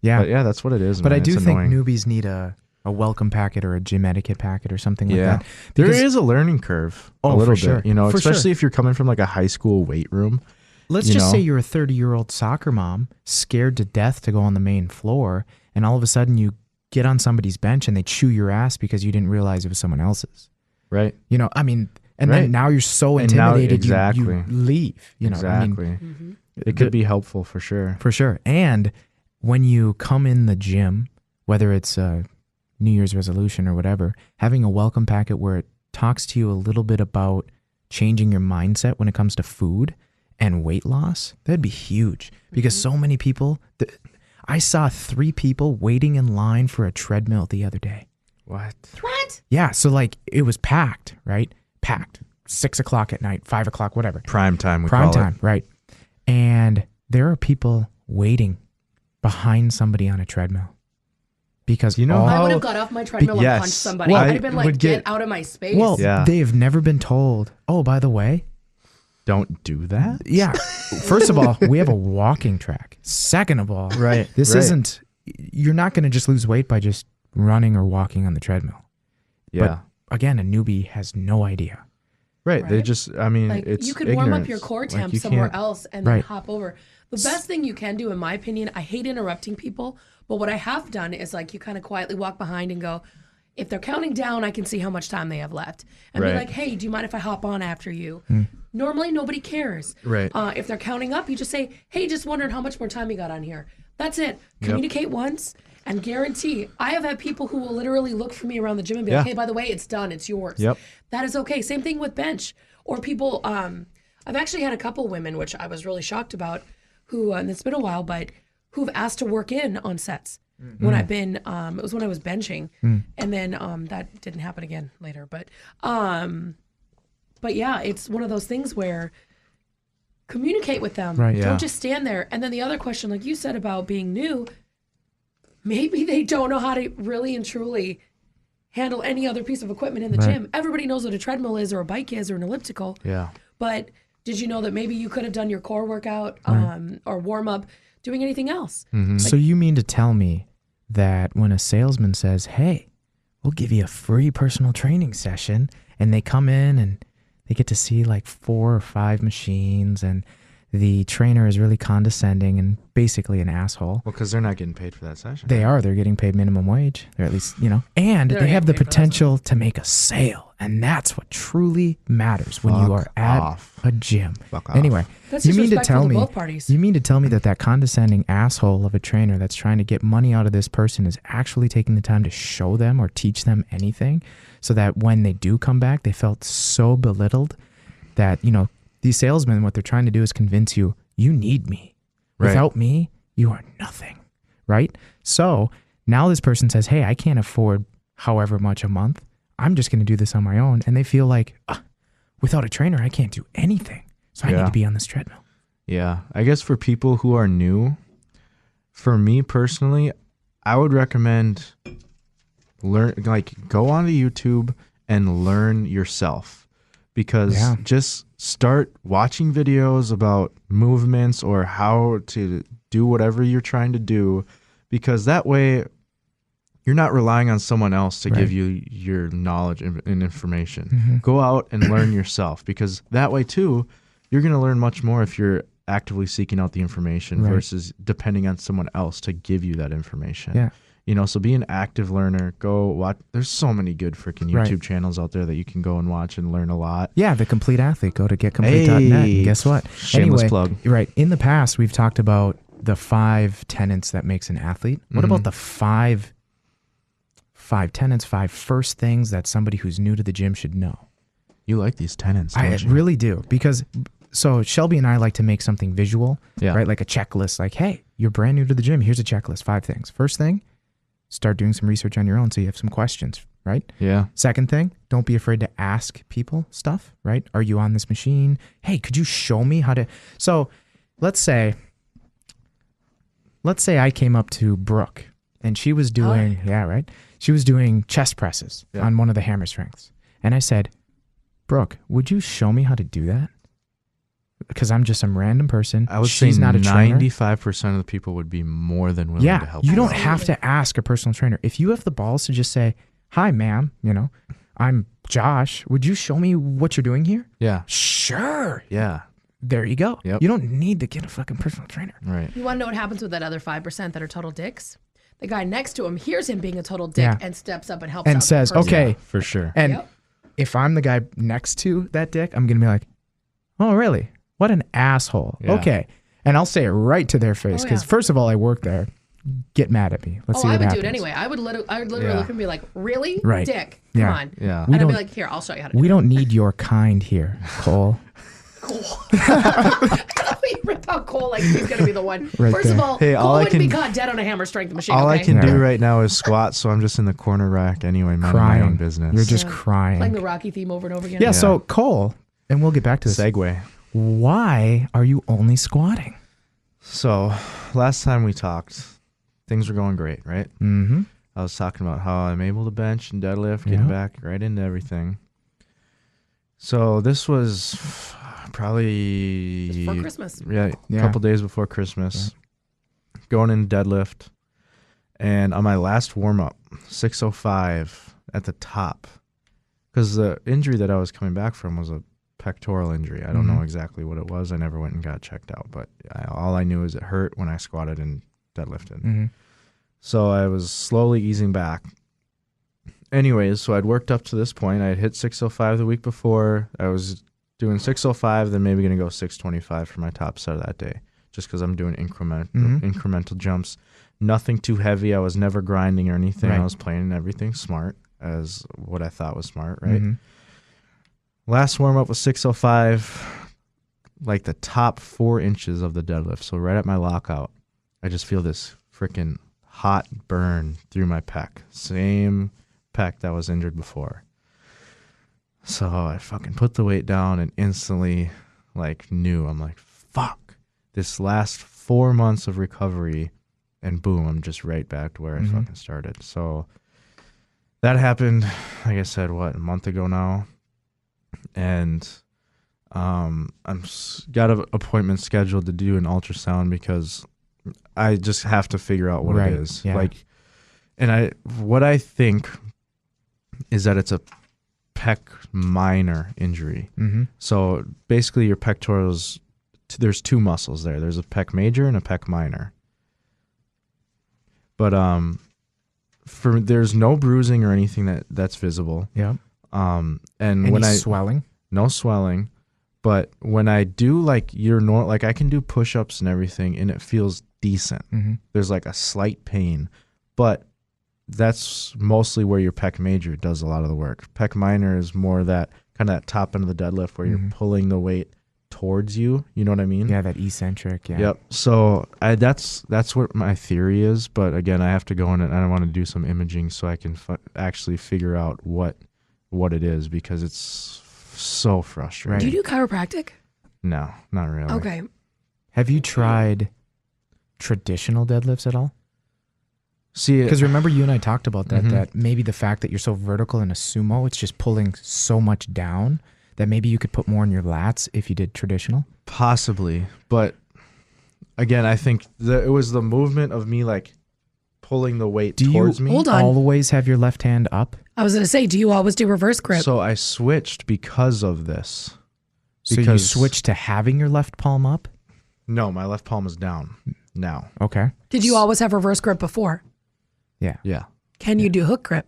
Yeah. But yeah, that's what it is. But man. I do It's think annoying. newbies need a welcome packet or a gym etiquette packet or something like Yeah, that. there Because is a learning curve. Oh, a little for sure. bit, you know, For especially sure. if you're coming from like a high school weight room. let's you just know? say you're a 30-year-old soccer mom, scared to death to go on the main floor, and all of a sudden you get on somebody's bench and they chew your ass because you didn't realize it was someone else's. Right. You know, I mean, and Right. then now you're so And now- intimidated exactly. you leave. You know, Exactly. I mean, It could be helpful for sure. for sure. And when you come in the gym, whether it's a New Year's resolution or whatever, having a welcome packet where it talks to you a little bit about changing your mindset when it comes to food and weight loss, that'd be huge. Because so many people, I saw 3 people waiting in line for a treadmill the other day. What? What? Yeah, so like it was packed, right? Packed. 6 o'clock at night, 5 o'clock, whatever. Prime time. Prime time, right? And there are people waiting behind somebody on a treadmill because You know all- I would how- have got off my treadmill yes. and punched somebody. Well, I'd have been like, would get get- out of my space. well, Yeah. they've never been told. Oh, by the way, Don't do that. yeah. First of all, we have a walking track. Second of all, Right. this right. isn't. You're not going to just lose weight by just running or walking on the treadmill. Yeah. Again, a newbie has no idea. Right. They Right? just. I mean, Like it's you could warm up your ignorance. core Like, temp you somewhere can't- else and then Right. hop over. The best thing you can do, in my opinion, I hate interrupting people, but what I have done is like you kind of quietly walk behind and go, if they're counting down, I can see how much time they have left. And Right. be like, hey, do you mind if I hop on after you? Normally, nobody cares. Right. If they're counting up, you just say, hey, just wondered how much more time you got on here. That's it. Communicate once and guarantee. I have had people who will literally look for me around the gym and be like, Yeah. hey, by the way, it's done. It's yours. Yep. That is okay. Same thing with bench. Or people, I've actually had a couple women, which I was really shocked about, who, and it's been a while, but who've asked to work in on sets. When I've been, it was when I was benching, and then that didn't happen again later. But yeah, it's one of those things where communicate with them. Right. Yeah. Don't just stand there. And then the other question, like you said about being new, maybe they don't know how to really and truly handle any other piece of equipment in the gym. Everybody knows what a treadmill is or a bike is or an elliptical. Yeah. But did you know that maybe you could have done your core workout or warm up doing anything else? So you mean to tell me that when a salesman says, hey, we'll give you a free personal training session, and they come in and they get to see like 4 or 5 machines, and the trainer is really condescending and basically an asshole. Well, because they're not getting paid for that session. They're getting paid minimum wage. They're at least, and They're they have the getting paid for that potential to make a sale. And that's what truly matters when you Fuck are at off. a gym. Fuck off. Anyway, That's you mean to disrespectful tell to me both parties. you mean to tell me that condescending asshole of a trainer that's trying to get money out of this person is actually taking the time to show them or teach them anything, so that when they do come back, they felt so belittled that, these salesmen, what they're trying to do is convince you, you need me. Right. Without me, you are nothing, right? So now this person says, hey, I can't afford however much a month. I'm just going to do this on my own. And they feel like, without a trainer, I can't do anything. So I need Yeah. to be on this treadmill. Yeah. I guess for people who are new, for me personally, I would recommend go onto YouTube and learn yourself, because Yeah. just start watching videos about movements or how to do whatever you're trying to do, because that way you're not relying on someone else to Right. give you your knowledge and information. Go out and learn yourself, because that way too, you're going to learn much more if you're actively seeking out the information Right. versus depending on someone else to give you that information. Yeah. So be an active learner. Go watch. There's so many good freaking YouTube Right. channels out there that you can go and watch and learn a lot. Yeah, The Complete Athlete. Go to getcomplete.net. And guess what? Shameless plug. Right. In the past, we've talked about the 5 tenets that makes an athlete. What about the five tenets, 5 first things that somebody who's new to the gym should know? You like these tenants, I don't you? really do, because so Shelby and I like to make something visual, Yeah. right? Like a checklist. Like, hey, you're brand new to the gym. Here's a checklist, 5 things. First thing, start doing some research on your own so you have some questions, right? Yeah. Second thing, don't be afraid to ask people stuff, right? Are you on this machine? Hey, could you show me how to? So let's say I came up to Brooke and she was doing, she was doing chest presses on one of the hammer strengths. And I said, Brooke, would you show me how to do that? Because I'm just some random person. I would She's say not a trainer. 95% of the people would be more than willing to help you you don't out. have to ask a personal trainer. If you have the balls to just say, hi, ma'am, I'm Josh. Would you show me what you're doing here? Yeah. Sure. Yeah. There you go. Yep. You don't need to get a fucking personal trainer. Right. You want to know what happens with that other 5% that are total dicks? The guy next to him hears him being a total dick Yeah. and steps up and helps out And the says, person. okay. Yeah, for sure. And Yep. if I'm the guy next to that dick, I'm going to be like, oh, really? What an asshole. Yeah. Okay. And I'll say it right to their face because, first of all, I work there. Get mad at me. Let's see I what would happens. do it anyway. I would literally Yeah. look and be like, really? Right. Dick. Come Yeah. on. Yeah. We And I'd be don't- like, here, I'll show you how to do We it. don't need your kind here, Cole. We rip out Cole like he's going to be the one. Right First there. of all, Hey, Cole all I wouldn't be can- caught dead on a hammer strength machine, All okay? I can do Yeah. right now is squat, so I'm just in the corner rack anyway, minding Crying. my own business. You're just Playing crying. the Rocky theme over and over again. Yeah, so Cole, and we'll get back to this. segue. Why are you only squatting? So last time we talked, things were going great, right? Mm-hmm. I was talking about how I'm able to bench and deadlift, getting back right into everything. So this was probably Before Christmas. Yeah, Yeah. a couple days before Christmas. Going in deadlift, and on my last warm up, 605 at the top, because the injury that I was coming back from was a pectoral injury. I don't know exactly what it was. I never went and got checked out, but all I knew is it hurt when I squatted and deadlifted. Mm-hmm. So I was slowly easing back. Anyways, so I'd worked up to this point. I had hit 605 the week before. I was doing 605, then maybe going to go 625 for my top set of that day, just because I'm doing incremental jumps. Nothing too heavy. I was never grinding or anything. Right. I was playing everything smart, as what I thought was smart, right? Mm-hmm. Last warm up was 605, like the top 4 inches of the deadlift. So right at my lockout, I just feel this freaking hot burn through my pec. Same pec that was injured before. So I fucking put the weight down and instantly knew. I'm like, fuck. This last 4 months of recovery, and boom, I'm just right back to where I fucking started. So that happened, like I said, a month ago now. And got an appointment scheduled to do an ultrasound because I just have to figure out what it is. Yeah. What I think is that it's a pec minor injury. Mm-hmm. So basically your pectorals, there's 2 muscles there. There's a pec major and a pec minor. But there's no bruising or anything that's visible. Yeah. And Any when swelling? no swelling, but when I do I can do push-ups and everything and it feels decent. Mm-hmm. There's a slight pain, but that's mostly where your pec major does a lot of the work. Pec minor is more that kind of that top end of the deadlift where you're pulling the weight towards you. You know what I mean? Yeah, that eccentric. Yeah. Yep. So that's what my theory is. But again, I have to go in and I want to do some imaging so I can actually figure out what it is, because it's so frustrating. Do you do chiropractic? No, not really. Okay. Have you tried traditional deadlifts at all? See, Because remember you and I talked about that, Mhm. that maybe the fact that you're so vertical in a sumo, it's just pulling so much down that maybe you could put more in your lats if you did traditional. possibly, but again, I think it was the movement of me pulling the weight Do you towards me. Hold on. always have your left hand up? I was going to say, do you always do reverse grip? So I switched because of this. So you switched to having your left palm up? No, my left palm is down now. Okay. Did you always have reverse grip before? Yeah. Yeah. Can you do hook grip?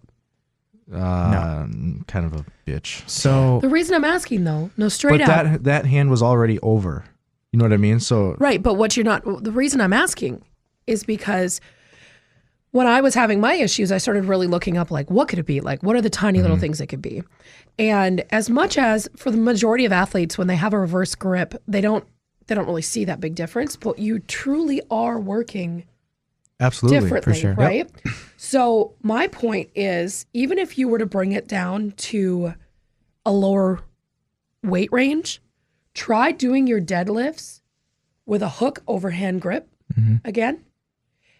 Kind of a bitch. So The reason I'm asking though, no, straight But out. that hand was already over. You know what I mean? So Right, but what you're not, the reason I'm asking is because when I was having my issues, I started really looking up like, what could it be? Like, what are the tiny little things it could be? And as much as for the majority of athletes, when they have a reverse grip, they don't really see that big difference, but you truly are working absolutely, differently, for sure. right? So my point is, even if you were to bring it down to a lower weight range, try doing your deadlifts with a hook overhand grip again,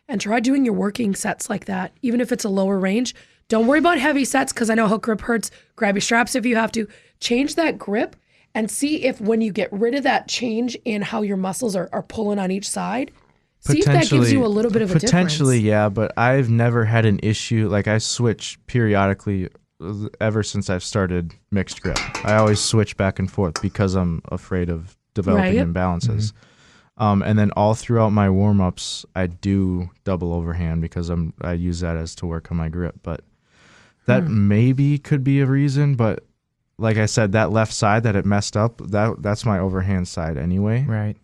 and try doing your working sets like that, even if it's a lower range. Don't worry about heavy sets because I know hook grip hurts. Grab your straps if you have to. Change that grip and see if when you get rid of that change in how your muscles are pulling on each side, see if that gives you a little bit of a difference. Potentially, yeah, but I've never had an issue. Like I switch periodically ever since I've started mixed grip. I always switch back and forth because I'm afraid of developing imbalances. And then all throughout my warm-ups, I do double overhand because I use that as to work on my grip. But that maybe could be a reason. But like I said, that left side that it messed up, that's my overhand side anyway. right.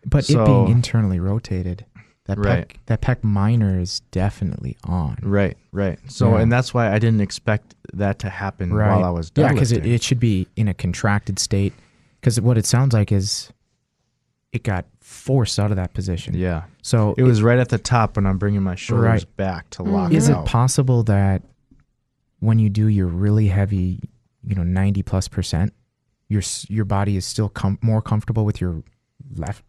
But So- it being internally rotated, that Right. pec minor is definitely on. Right. So, Yeah. and that's why I didn't expect that to happen while I was deadlifting. Yeah, because it should be in a contracted state. Because what it sounds like is it got forced out of that position. Yeah. So It was right at the top when I'm bringing my shoulders Right. back to lock is it out. possible that when you do your really heavy, 90+%, your body is still more comfortable with your left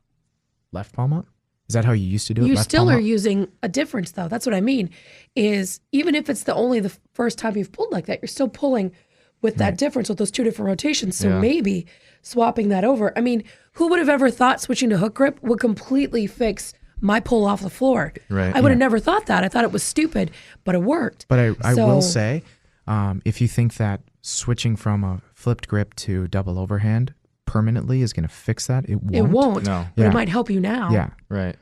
palm up? Is that how you used to do it? You left still palm are up? using a difference though. That's what I mean, is even if it's the first time you've pulled like that, you're still pulling with that difference with those two different rotations. So Yeah. maybe swapping that over. I mean, who would have ever thought switching to hook grip would completely fix my pull off the floor? Right. I would have never thought that. I thought it was stupid, but it worked. But I will So- say, if you think that switching from a flipped grip to double overhand permanently is going to fix that, it won't. It won't, No. but Yeah. it might help you now. Yeah. Right.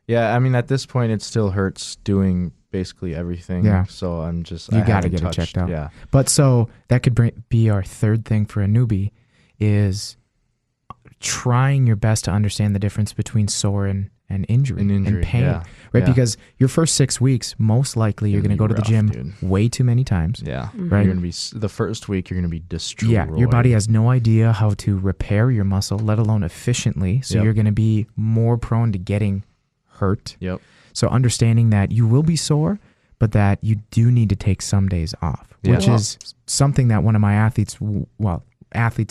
Yeah, I mean, at this point, it still hurts doing basically everything. Yeah. So I'm just... You I got to haven't get it touched- checked out. Yeah. But so that could be our third thing for a newbie is trying your best to understand the difference between sore and injury and pain. yeah. Right? Yeah. Because your first 6 weeks, most likely you're going to go to the rough, gym dude. way too many times. Yeah. Right. You're going to be... The first week, you're going to be destroyed. Yeah, your body has no idea how to repair your muscle, let alone efficiently. So Yep. you're going to be more prone to getting hurt. Yep. So understanding that you will be sore, but that you do need to take some days off, Yeah. which is something that one of my athletes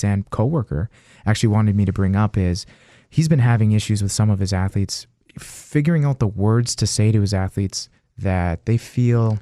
and coworker actually wanted me to bring up is he's been having issues with some of his athletes, figuring out the words to say to his athletes that they feel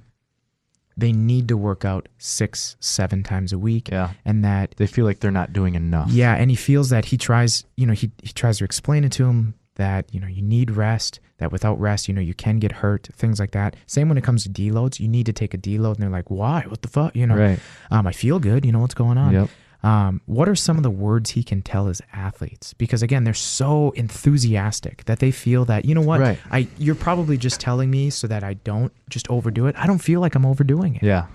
they need to work out 6-7 times a week. Yeah. And that, They feel like they're not doing enough. yeah, and he feels that he tries to explain it to him that, you need rest, that without rest, you can get hurt, things like that. Same when it comes to deloads. You need to take a deload, and they're like, why? What the fuck? Right. I feel good. What's going on? Yep. What are some of the words he can tell his athletes? Because again, they're so enthusiastic that they feel that, you know what? Right. You're probably just telling me so that I don't just overdo it. I don't feel like I'm overdoing it. Yeah.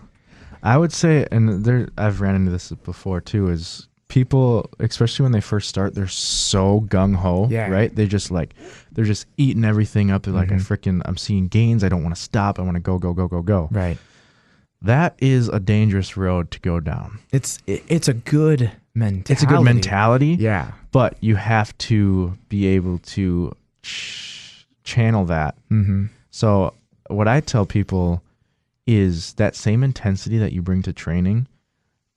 I would say, and I've ran into this before too, is people, especially when they first start, they're so gung-ho, Yeah. right? They're just eating everything up. They're like, I'm seeing gains. I don't want to stop. I want to go, go, go, go, go. Right. That is a dangerous road to go down. It's a good mentality. It's a good mentality. Yeah. But you have to be able to channel that. Mm-hmm. So what I tell people is that same intensity that you bring to training,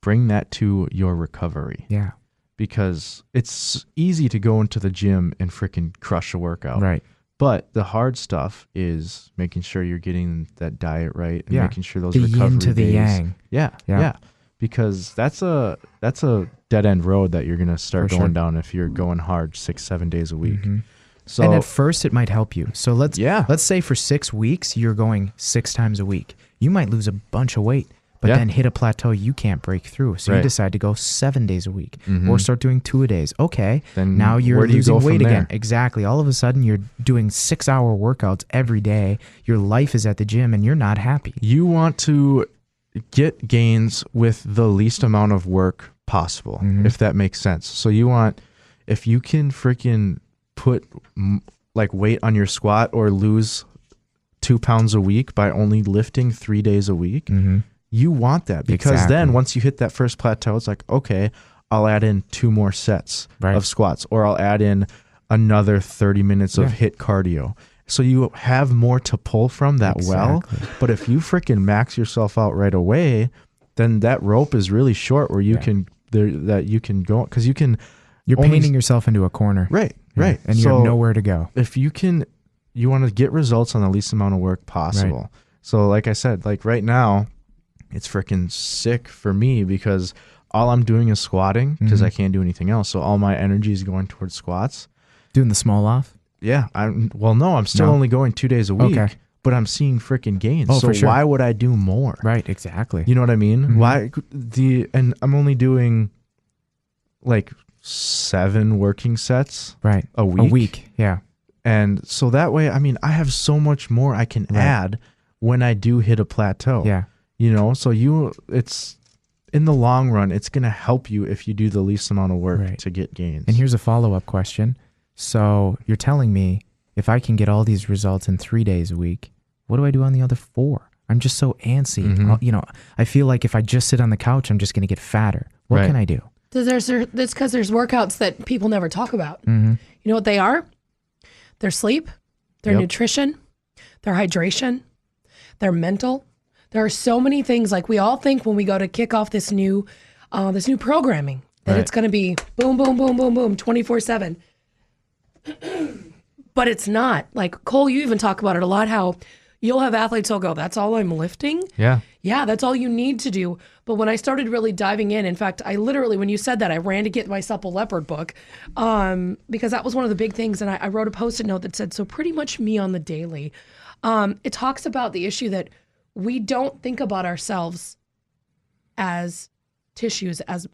bring that to your recovery. Yeah. Because it's easy to go into the gym and freaking crush a workout. Right. But the hard stuff is making sure you're getting that diet right and Yeah. making sure those The recovery yin to the days. yang. Yeah. Because that's a dead end road that you're gonna start For going sure. down if you're going hard 6-7 days a week. Mhm. So And at first it might help you. So let's Yeah. say for 6 weeks you're going 6 times a week. You might lose a bunch of weight, But Yeah. then hit a plateau you can't break through. So you Right. decide to go 7 days a week Mhm. or start doing 2-a-days. Okay. Then Now you're where do you losing go from weight again. there? Exactly. All of a sudden you're doing 6-hour workouts every day. Your life is at the gym and you're not happy. You want to get gains with the least amount of work possible, if that makes sense. So you want, if you can freaking put like weight on your squat or lose 2 pounds a week by only lifting 3 days a week, you want that, because then once you hit that first plateau, it's like, okay, I'll add in 2 more sets of squats, or I'll add in another 30 minutes of hit cardio. So you have more to pull from that well. But if you freaking max yourself out right away, then that rope is really short where you can that you can go, because you're painting yourself into a corner. Right. And you have nowhere to go. If you want to get results on the least amount of work possible. Right. So like I said, like right now, it's freaking sick for me because all I'm doing is squatting because I can't do anything else. So all my energy is going towards squats. Doing the small off? Yeah. I'm still only going 2 days a week, but I'm seeing freaking gains. Oh, so for sure. why would I do more? Right. Exactly. You know what I mean? And I'm only doing like 7 working sets a week. Yeah. And so that way, I mean, I have so much more I can add when I do hit a plateau. Yeah. You know, so it's in the long run, it's going to help you if you do the least amount of work to get gains. And here's a follow-up question. So you're telling me if I can get all these results in 3 days a week, what do I do on the other 4? I'm just so antsy. You know, I feel like if I just sit on the couch, I'm just going to get fatter. What can I do? That's because there's workouts that people never talk about. You know what they are? Their sleep, their nutrition, their hydration, their mental. There are so many things, like we all think when we go to kick off this new programming that it's going to be boom, boom, boom, boom, boom, 24/7. But it's not. Like Cole, you even talk about it a lot, how you'll have athletes who'll go, that's all I'm lifting? Yeah, that's all you need to do. But when I started really diving in fact, I literally, when you said that, I ran to get my Supple Leopard book because that was one of the big things. And I wrote a Post-it note that said, so pretty much me on the daily. It talks about the issue that we don't think about ourselves as tissues, as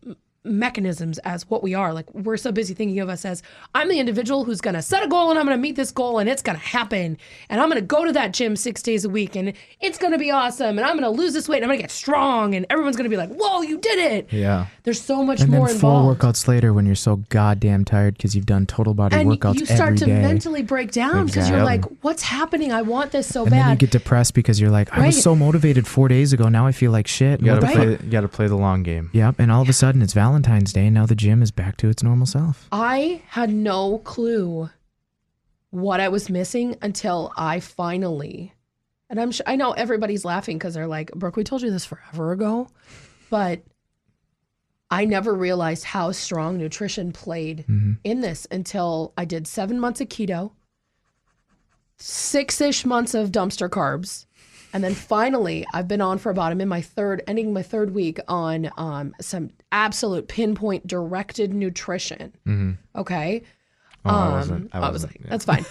mechanisms, as what we are. Like we're so busy thinking of us as, I'm the individual who's going to set a goal and I'm going to meet this goal and it's going to happen. And I'm going to go to that gym 6 days a week and it's going to be awesome. And I'm going to lose this weight and I'm going to get strong and everyone's going to be like, whoa, you did it. Yeah. There's so much and more then involved. 4 workouts later when you're so goddamn tired because you've done total body workouts every day. And you start to mentally break down because you're like, what's happening? I want this so bad. And then you get depressed because you're like, I was so motivated 4 days ago. Now I feel like shit. You got to play the long game. Yep. And all of a sudden it's Valentine's Day and now the gym is back to its normal self. I had no clue what I was missing until I finally, and I know everybody's laughing because they're like, Brooke, we told you this forever ago, but I never realized how strong nutrition played in this until I did 7 months of keto, 6-ish months of dumpster carbs. And then finally, I've been on for about, I'm in my ending my 3rd week on some absolute pinpoint directed nutrition. Okay. I was like, that's fine.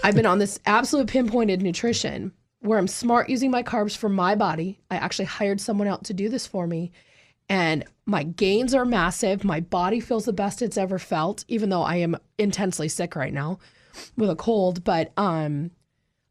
I've been on this absolute pinpointed nutrition where I'm smart using my carbs for my body. I actually hired someone out to do this for me. And my gains are massive. My body feels the best it's ever felt, even though I am intensely sick right now with a cold. But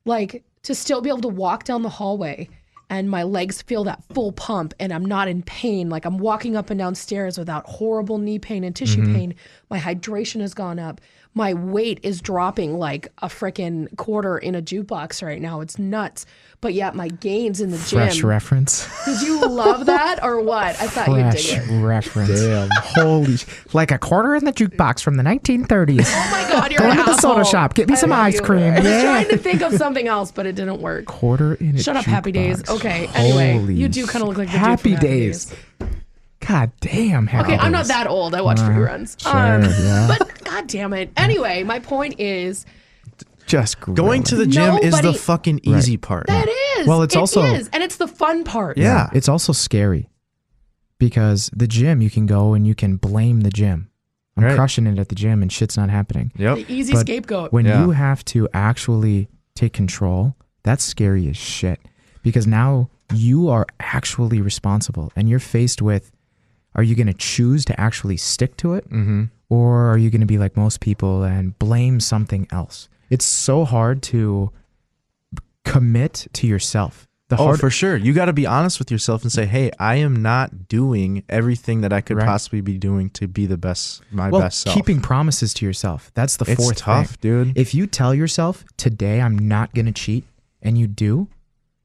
like to still be able to walk down the hallway and my legs feel that full pump and I'm not in pain. Like I'm walking up and down stairs without horrible knee pain and tissue pain. My hydration has gone up. My weight is dropping like a freaking quarter in a jukebox right now. It's nuts. But yet my gains in the gym. Fresh reference. Did you love that or what? I thought you'd dig it. Fresh reference. Damn. Holy like a quarter in the jukebox from the 1930s. Oh my God, you're Go an to the asshole. soda shop. Get me some ice cream. I was Yeah. trying to think of something else, but it didn't work. Quarter in a Shut up, jukebox. Happy Days. Okay, anyway, Holy you do kind of look like the dude Happy from Days. God damn, Happy Okay, Days. I'm not that old. I watch reruns. Sure, yeah. But God damn it. Anyway, my point is Just going to the gym is the Nobody- fucking easy part. that is. Well, it's It also- is, and it's the fun part. Yeah. It's also scary because the gym, you can go and you can blame the gym. I'm Right. crushing it at the gym and shit's not happening. Yep. The easy But scapegoat. When Yeah. you have to actually take control, that's scary as shit. Because now you are actually responsible, and you're faced with, are you going to choose to actually stick to it? Mm-hmm. Or are you going to be like most people and blame something else? It's so hard to commit to yourself. For sure. You got to be honest with yourself and say, hey, I am not doing everything that I could possibly be doing to be the best, best self. Keeping promises to yourself. That's the fourth thing. It's tough, dude. If you tell yourself, today I'm not going to cheat, and you do,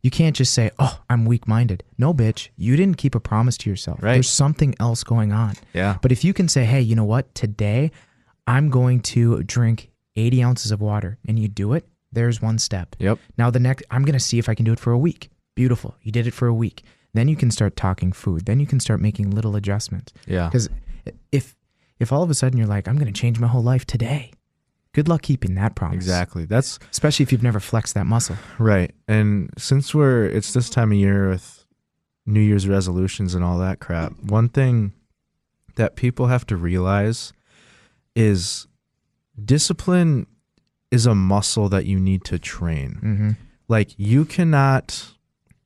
you can't just say, oh, I'm weak-minded. No, bitch, you didn't keep a promise to yourself. Right. There's something else going on. Yeah. But if you can say, hey, you know what? Today, I'm going to drink 80 ounces of water, and you do it, there's one step. Yep. Now, the next, I'm going to see if I can do it for a week. Beautiful. You did it for a week. Then you can start talking food. Then you can start making little adjustments. Yeah. Because if all of a sudden you're like, I'm going to change my whole life today, good luck keeping that promise. Exactly. Especially if you've never flexed that muscle. Right. And since it's this time of year with New Year's resolutions and all that crap, one thing that people have to realize is discipline is a muscle that you need to train. Mm-hmm. Like, you cannot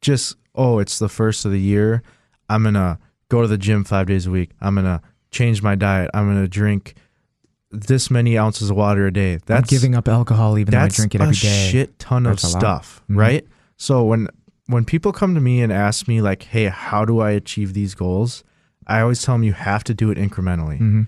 just, it's the first of the year, I'm going to go to the gym 5 days a week. I'm going to change my diet. I'm going to drink this many ounces of water a day. I'm giving up alcohol even though I drink it every day. That's a shit ton of stuff, right? So when people come to me and ask me like, hey, how do I achieve these goals? I always tell them you have to do it incrementally. Mm-hmm.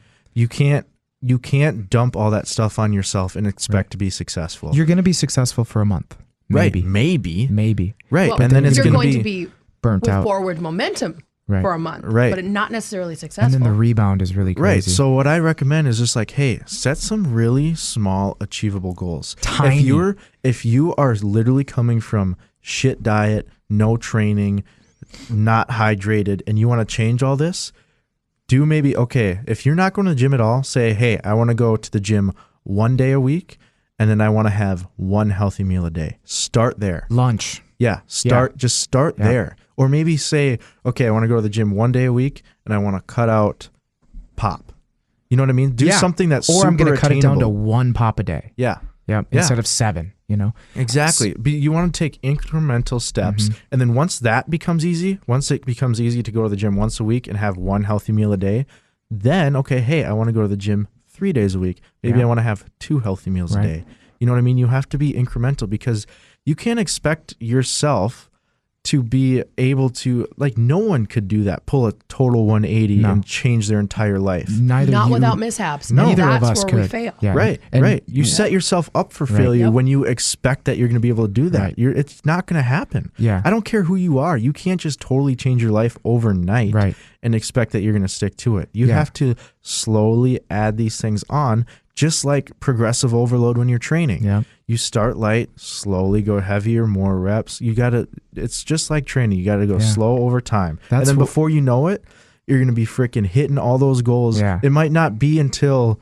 You can't dump all that stuff on yourself and expect to be successful. You're going to be successful for a month. Maybe. Right. Maybe. Right. Well, and then it's going going to be burnt with out. forward momentum for a month, right? But not necessarily successful. And then the rebound is really crazy. Right. So what I recommend is just like, hey, set some really small, achievable goals. Tiny. If you are literally coming from shit diet, no training, not hydrated, and you want to change all this, if you're not going to the gym at all, say, hey, I want to go to the gym 1 day a week, and then I want to have one healthy meal a day. Start there. Lunch. Yeah. Just start there. Or maybe say, okay, I want to go to the gym 1 day a week, and I want to cut out pop. You know what I mean? Do something that's super I'm going to cut it down to attainable. 1 pop a day. Yeah. Instead of 7, Exactly. You want to take incremental steps. Mm-hmm. And then once it becomes easy to go to the gym once a week and have one healthy meal a day, then, okay, hey, I want to go to the gym 3 days a week. Maybe I want to have 2 healthy meals a day. You know what I mean? You have to be incremental because you can't expect yourself to be able to, like, no one could do that, pull a total 180 and change their entire life. Not without mishaps. Neither That's of us where could. we fail. Yeah. Right. You set yourself up for failure when you expect that you're going to be able to do that. Right. It's not going to happen. Yeah. I don't care who you are. You can't just totally change your life overnight and expect that you're going to stick to it. You have to slowly add these things on, just like progressive overload when you're training. Yeah. You start light, slowly go heavier, more reps. It's just like training. You got to go slow over time. And then before you know it, you're going to be freaking hitting all those goals. Yeah. It might not be until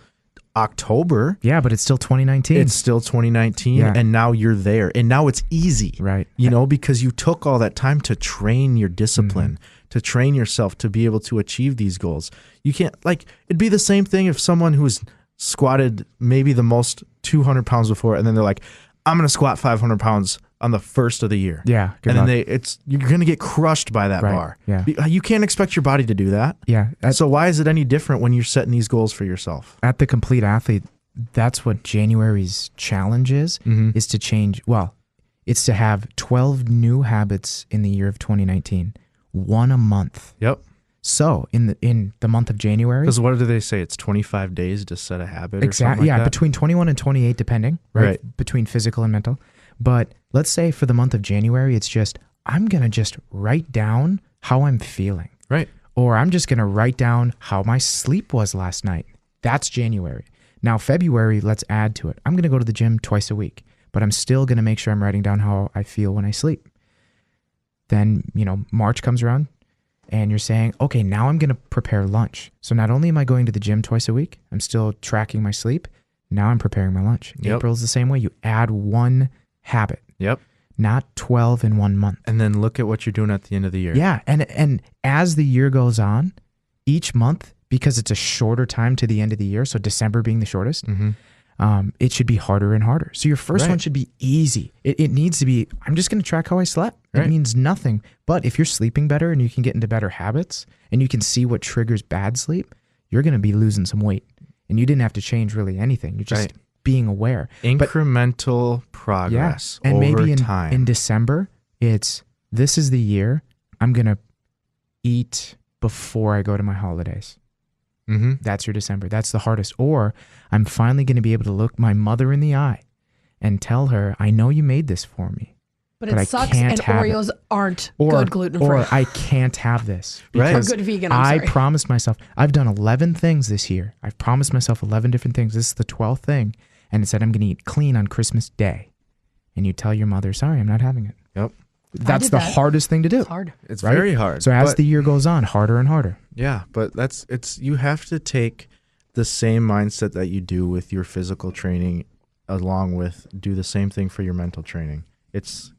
October. Yeah, but it's still 2019. It's still 2019, and now you're there. And now it's easy. Right. Because you took all that time to train your discipline, to train yourself to be able to achieve these goals. You can't, it'd be the same thing if someone who's squatted maybe the most 200 pounds before, and then they're like, I'm going to squat 500 pounds on the first of the year. Yeah. And then you're going to get crushed by that bar. Yeah. You can't expect your body to do that. Yeah. So why is it any different when you're setting these goals for yourself? At the Complete Athlete, that's what January's challenge is to change. Well, it's to have 12 new habits in the year of 2019, 1 a month. Yep. So in the month of January, because what do they say? It's 25 days to set a habit. Exactly. Like that? Between 21 and 28, depending. Right. Between physical and mental. But let's say for the month of January, it's just I'm gonna just write down how I'm feeling. Right. Or I'm just gonna write down how my sleep was last night. That's January. Now February, let's add to it. I'm gonna go to the gym twice a week, but I'm still gonna make sure I'm writing down how I feel when I sleep. Then March comes around. And you're saying, okay, now I'm going to prepare lunch. So not only am I going to the gym twice a week, I'm still tracking my sleep. Now I'm preparing my lunch. Yep. April's the same way. You add 1 habit. Yep. Not 12 in 1 month. And then look at what you're doing at the end of the year. Yeah. And as the year goes on, each month, because it's a shorter time to the end of the year, so December being the shortest, it should be harder and harder. So your first one should be easy. It needs to be, I'm just going to track how I slept. It means nothing. But if you're sleeping better and you can get into better habits and you can see what triggers bad sleep, you're going to be losing some weight. And you didn't have to change really anything. You're just being aware. Incremental progress over maybe time. In December, this is the year I'm going to eat before I go to my holidays. Mm-hmm. That's your December. That's the hardest. Or I'm finally going to be able to look my mother in the eye and tell her, I know you made this for me. But it sucks, and Oreos aren't good gluten-free. Or I can't have this. Because or good vegan, I promised myself, I've done 11 things this year. I've promised myself 11 different things. This is the 12th thing. And it said I'm going to eat clean on Christmas Day. And you tell your mother, sorry, I'm not having it. Yep. That's the hardest thing to do. It's hard. It's very hard. So as the year goes on, harder and harder. Yeah, but you have to take the same mindset that you do with your physical training along with do the same thing for your mental training. It's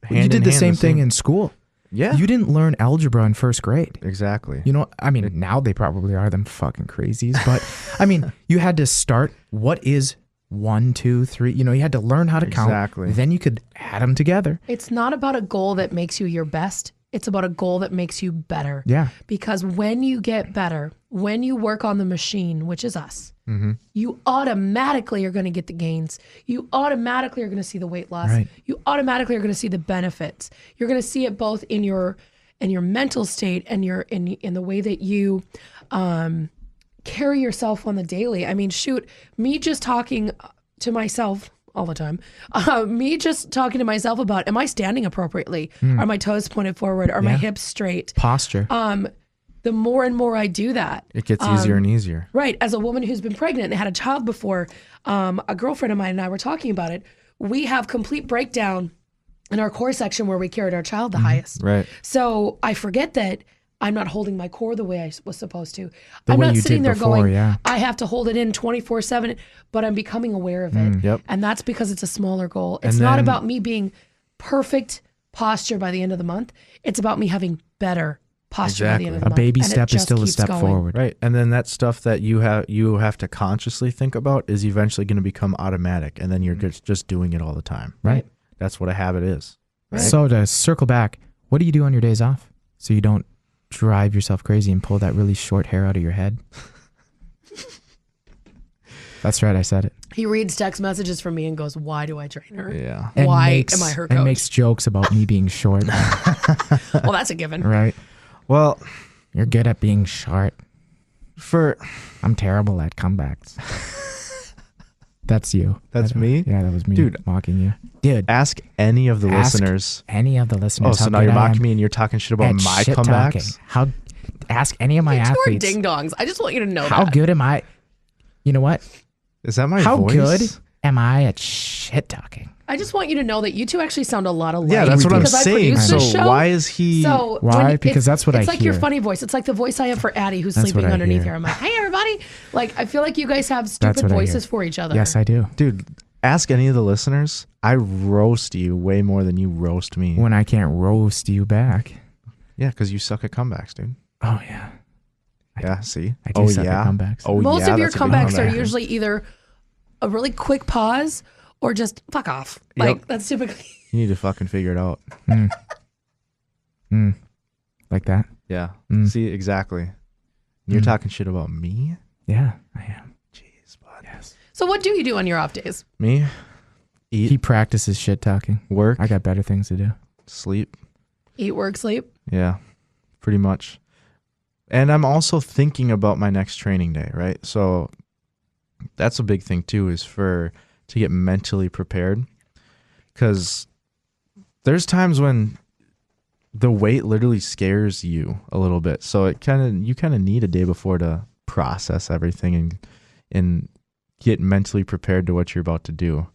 hand you did in the hand, same thing in school. Yeah. You didn't learn algebra in first grade. Exactly. You know, I mean, now they probably are them fucking crazies, but I mean, you had to start, what is 1, 2, 3, you had to learn how to count. Exactly. Then you could add them together. It's not about a goal that makes you your best. It's about a goal that makes you better. Yeah. Because when you get better, when you work on the machine, which is us, you automatically are going to get the gains. You automatically are going to see the weight loss. Right. You automatically are going to see the benefits. You're going to see it both in your mental state and in the way that you carry yourself on the daily. I mean, shoot, me just talking to myself all the time, me just talking to myself about, am I standing appropriately? Are my toes pointed forward? Are my hips straight? Posture. The more and more I do that, it gets easier and easier. Right. As a woman who's been pregnant and had a child before, a girlfriend of mine and I were talking about it. We have complete breakdown in our core section where we carried our child the highest. Right. So I forget that I'm not holding my core the way I was supposed to. The I'm way not you sitting did there before, going, yeah. I have to hold it in 24/7, but I'm becoming aware of it. Yep. And that's because it's a smaller goal. It's And not then- about me being perfect posture by the end of the month. It's about me having better posture by the end of the A month. baby And it step is just still a keeps step going. forward. Right. And then that stuff that you have to consciously think about is eventually going to become automatic, and then you're just doing it all the time. Right. That's what a habit is. Right? So to circle back, what do you do on your days off so you don't drive yourself crazy and pull that really short hair out of your head? That's right, I said it. He reads text messages from me and goes, why do I train her? Yeah. And Why am I her coach? And makes jokes about me being short. Well, that's a given. Right. Well, You're good at being short. for I'm terrible at comebacks. That's you. That's me? Yeah, that was me Dude. mocking you. Dude, ask any of the Ask listeners. any of the listeners. Oh, so how now good you're I am mocking me and you're talking shit about at my shit comebacks? talking. Ask any of my You two are athletes. ding dongs. I just want you to know How that. good am I? You know what? Is that my How voice? good am I at shit talking? I just want you to know that you two actually sound a lot alike. Yeah, that's what I'm Because I saying. produce So this show. why is he? So Why? when Because it's- that's what I It's like your hear. funny voice. It's like the voice I have for Addie, who's That's sleeping what I underneath hear. here. I'm like, hey everybody. Like I feel like you guys have That's stupid what I hear. voices for each other. Yes, I do. Dude, ask any of the listeners. I roast you way more than you roast me. When I can't roast you back. Yeah, because you suck at comebacks, dude. Oh, yeah. Yeah, see? I do suck at comebacks. Oh, Most yeah, of your that's a good comebacks are comeback. usually either a really quick pause or just fuck off. Like Yep. that's typically. You need to fucking figure it out. Like that? Yeah. Mm. See, exactly. You're talking shit about me? Yeah, I am. Jeez, bud. Yes. So what do you do on your off days? Me? Eat, He practices shit talking. work, I got better things to do. sleep. Eat, work, sleep. Yeah, pretty much. And I'm also thinking about my next training day, right? So that's a big thing too, is to get mentally prepared. Because there's times when the weight literally scares you a little bit. So you kind of need a day before to process everything and get mentally prepared to what you're about to do.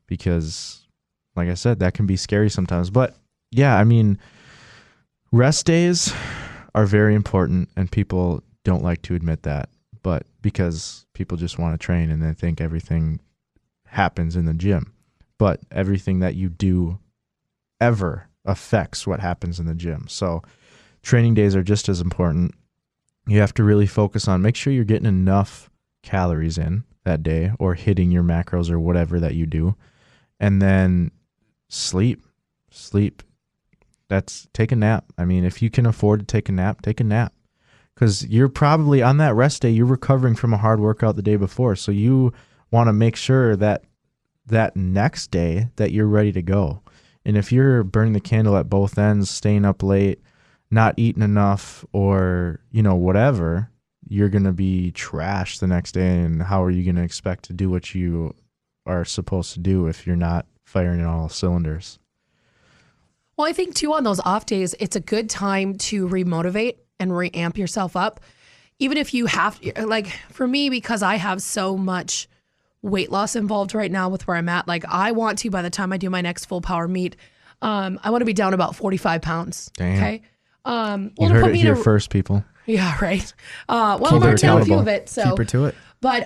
Because like I said, that can be scary sometimes. But yeah, I mean, rest days are very important, and people don't like to admit that, but because people just want to train and they think everything happens in the gym, but everything that you do ever affects what happens in the gym. So training days are just as important. You have to really focus on, make sure you're getting enough calories in that day or hitting your macros or whatever that you do. And then sleep Take a nap. I mean, if you can afford to take a nap, take a nap. Because you're probably on that rest day, you're recovering from a hard workout the day before. So you want to make sure that next day that you're ready to go. And if you're burning the candle at both ends, staying up late, not eating enough, or, whatever, you're going to be trashed the next day. And how are you going to expect to do what you are supposed to do if you're not firing in all cylinders? Well, I think too, on those off days, it's a good time to remotivate and reamp yourself up. Even if you have, like for me, because I have so much weight loss involved right now with where I'm at, like I want to, by the time I do my next full power meet, I want to be down about 45 pounds. Damn. Okay. You heard it here first, people. Yeah, right. Well, Keep I'm her already down a few accountable. of it. So. Keep her to it. But